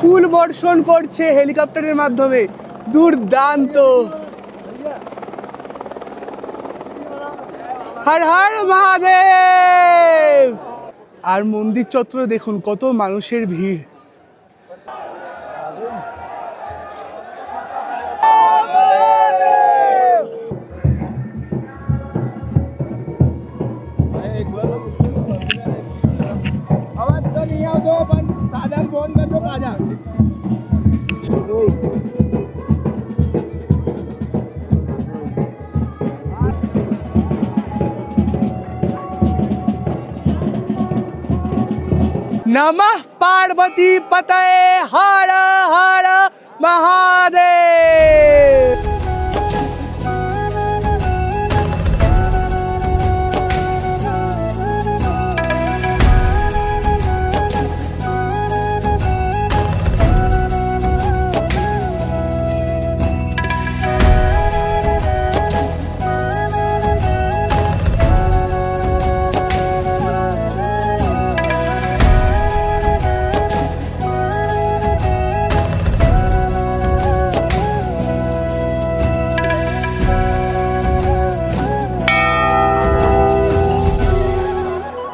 ফুল বর্ষণ করছে হেলিকপ্টারের মাধ্যমে, দুর্দান্ত। হর হর মহাদেব। আর মন্দির চত্বরে দেখুন কত মানুষের ভিড়। নমঃ পার্বতী পতয়ে হর হর মহাদেব।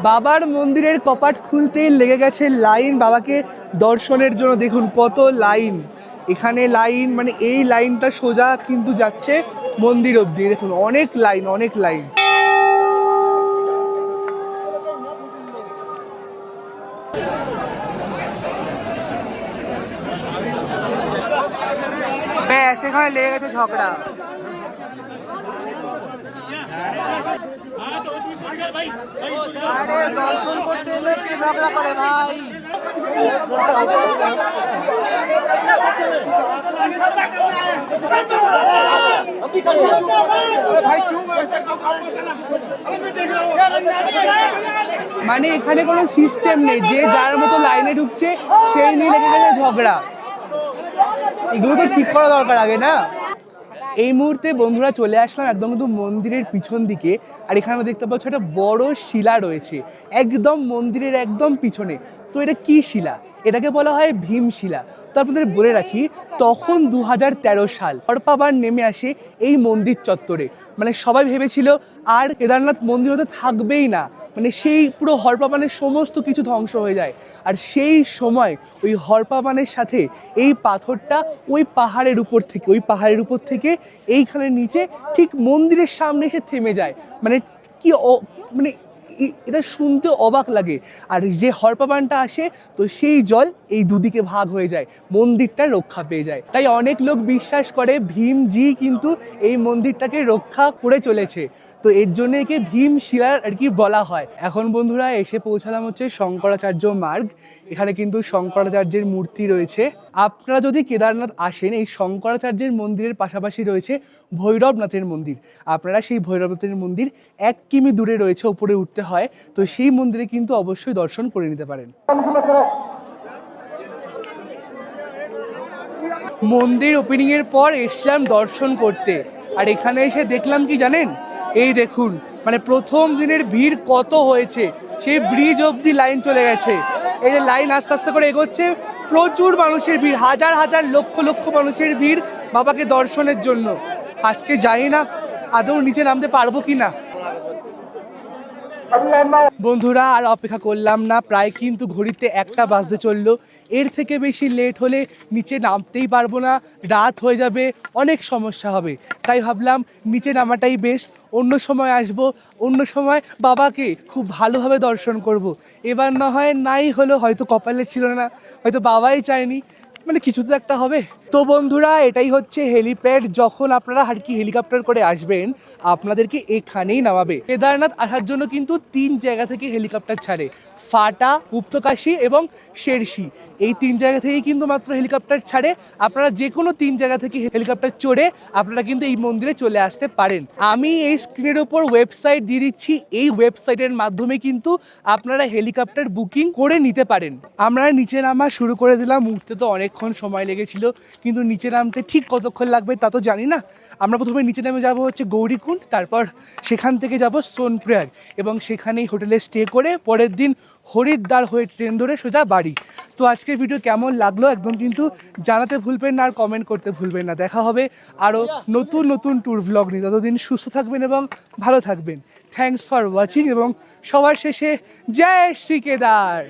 বাবার মন্দিরের কপাট খুলতেই লেগে গেছে লাইন বাবাকে দর্শনের জন্য। দেখুন কত লাইন, এখানে লাইন, মানে এই লাইনটা সোজা কিন্তু যাচ্ছে মন্দির অবধি। দেখুন অনেক লাইন, অনেক লাইন। ব্যাস এখানে লেগে গেছে ঝগড়া। আরে দর্শন করতে এলে কে ঝগড়া করে ভাই? মানে এখানে কোনো সিস্টেম নেই, যে যার মতো লাইনে ঢুকছে সেই নিয়ে লেগে গেছে ঝগড়া। এগুলো তো ঠিক করা দরকার আগে, না? এই মুহূর্তে বন্ধুরা চলে আসলাম একদম কিন্তু মন্দিরের পিছন দিকে। আর এখানে আমরা দেখতে পাচ্ছি একটা বড় শিলা রয়েছে একদম মন্দিরের একদম পিছনে। তো এটা কি শিলা? এটাকে বলা হয় ভীমশিলা। তো আপনাদের বলে রাখি, তখন 2013 সাল হরপাবান নেমে আসে এই মন্দির চত্বরে। মানে সবাই ভেবেছিল আর কেদারনাথ মন্দির হতে থাকবেই না, মানে সেই পুরো হরপাবানের সমস্ত কিছু ধ্বংস হয়ে যায়। আর সেই সময় ওই হরপাবানের সাথে এই পাথরটা ওই পাহাড়ের উপর থেকে এইখানে নিচে ঠিক মন্দিরের সামনে এসে থেমে যায়। মানে কি মানে এটা শুনতে অবাক লাগে। আর যে হরপাবানটা আসে তো সেই জল এই দুদিকে ভাগ হয়ে যায়, মন্দিরটা রক্ষা পেয়ে যায়। তাই অনেক লোক বিশ্বাস করে ভীমজি কিন্তু এই মন্দিরটাকে রক্ষা করে চলেছে। তো এর জন্য একে ভীমশিলা আর কি বলা হয়। এখন বন্ধুরা এসে পৌঁছালাম হচ্ছে শঙ্করাচার্য মার্গ। এখানে কিন্তু শঙ্করাচার্যের মূর্তি রয়েছে। আপনারা যদি কেদারনাথ আসেন, এই শঙ্করাচার্যের মন্দিরের পাশাপাশি রয়েছে ভৈরবনাথের মন্দির। আপনারা সেই ভৈরবনাথের মন্দির 1 কিমি দূরে রয়েছে, উপরে উঠতে হয়। তো সেই মন্দিরে কিন্তু অবশ্যই দর্শন করে নিতে পারেন। মন্দির ওপেনিং এর পর এসলাম দর্শন করতে। আর এখানে এসে দেখলাম কি জানেন, এই দেখুন মানে প্রথম দিনের ভিড় কত হয়েছে, সেই ব্রিজ অবধি লাইন চলে গেছে। এই যে লাইন আস্তে আস্তে করে এগোচ্ছে, প্রচুর মানুষের ভিড়, হাজার হাজার লক্ষ লক্ষ মানুষের ভিড় বাবাকে দর্শনের জন্য। আজকে জানি না আদৌ নিচে নামতে পারবো কি না। বন্ধুরা আর অপেক্ষা করলাম না, প্রায় কিন্তু ঘড়িতে 1টা বাজতে চললো। এর থেকে বেশি লেট হলে নিচে নামতেই পারবো না, রাত হয়ে যাবে, অনেক সমস্যা হবে। তাই ভাবলাম নিচে নামাটাই বেস্ট, অন্য সময় আসবো, অন্য সময় বাবাকে খুব ভালোভাবে দর্শন করব। এবার না হয় নাই হলো, হয়তো কপালে ছিল না, হয়তো বাবাই চায়নি, মানে কিছু তো একটা হবে। তো বন্ধুরা এটাই হচ্ছে হেলিপ্যাড। যখন আপনারা আর কি হেলিকপ্টার করে আসবেন আপনাদেরকে এখানেই নামাবে। কেদারনাথ আসার জন্য কিন্তু 3 জায়গা থেকে হেলিকপ্টার ছাড়ে, ফাটা, গুপ্তকাশী এবং শেরশি। এই 3 জায়গা থেকেই কিন্তু মাত্র হেলিকপ্টার ছাড়ে। আপনারা যে কোনো 3 জায়গা থেকে হেলিকপ্টার চড়ে আপনারা কিন্তু এই মন্দিরে চলে আসতে পারেন। আমি এই স্ক্রিনের ওপর ওয়েবসাইট দিয়ে দিচ্ছি, এই ওয়েবসাইটের মাধ্যমে কিন্তু আপনারা হেলিকপ্টার বুকিং করে নিতে পারেন। আমরা নিচে নামা শুরু করে দিলাম। উঠতে তো অনেকক্ষণ সময় লেগেছিল, কিন্তু নিচে নামতে ঠিক কতক্ষণ লাগবে তা তো জানি না। আমরা প্রথমে নিচে নেমে যাব হচ্ছে গৌরীকুণ্ড, তারপর সেখান থেকে যাব সোনপ্রয়াগ এবং সেখানেই হোটেলে স্টে করে পরের দিন হরিদ্বার হয়ে ট্রেন ধরে সোজা বাড়ি। তো আজকের ভিডিও কেমন লাগলো একদম কিন্তু জানাতে ভুলবেন না, আর কমেন্ট করতে ভুলবেন না। দেখা হবে আরও নতুন নতুন ট্যুর ভ্লগ নিয়ে। ততদিন সুস্থ থাকবেন এবং ভালো থাকবেন। থ্যাঙ্কস ফর ওয়াচিং এবং সবার শেষে জয় শ্রী কেদার।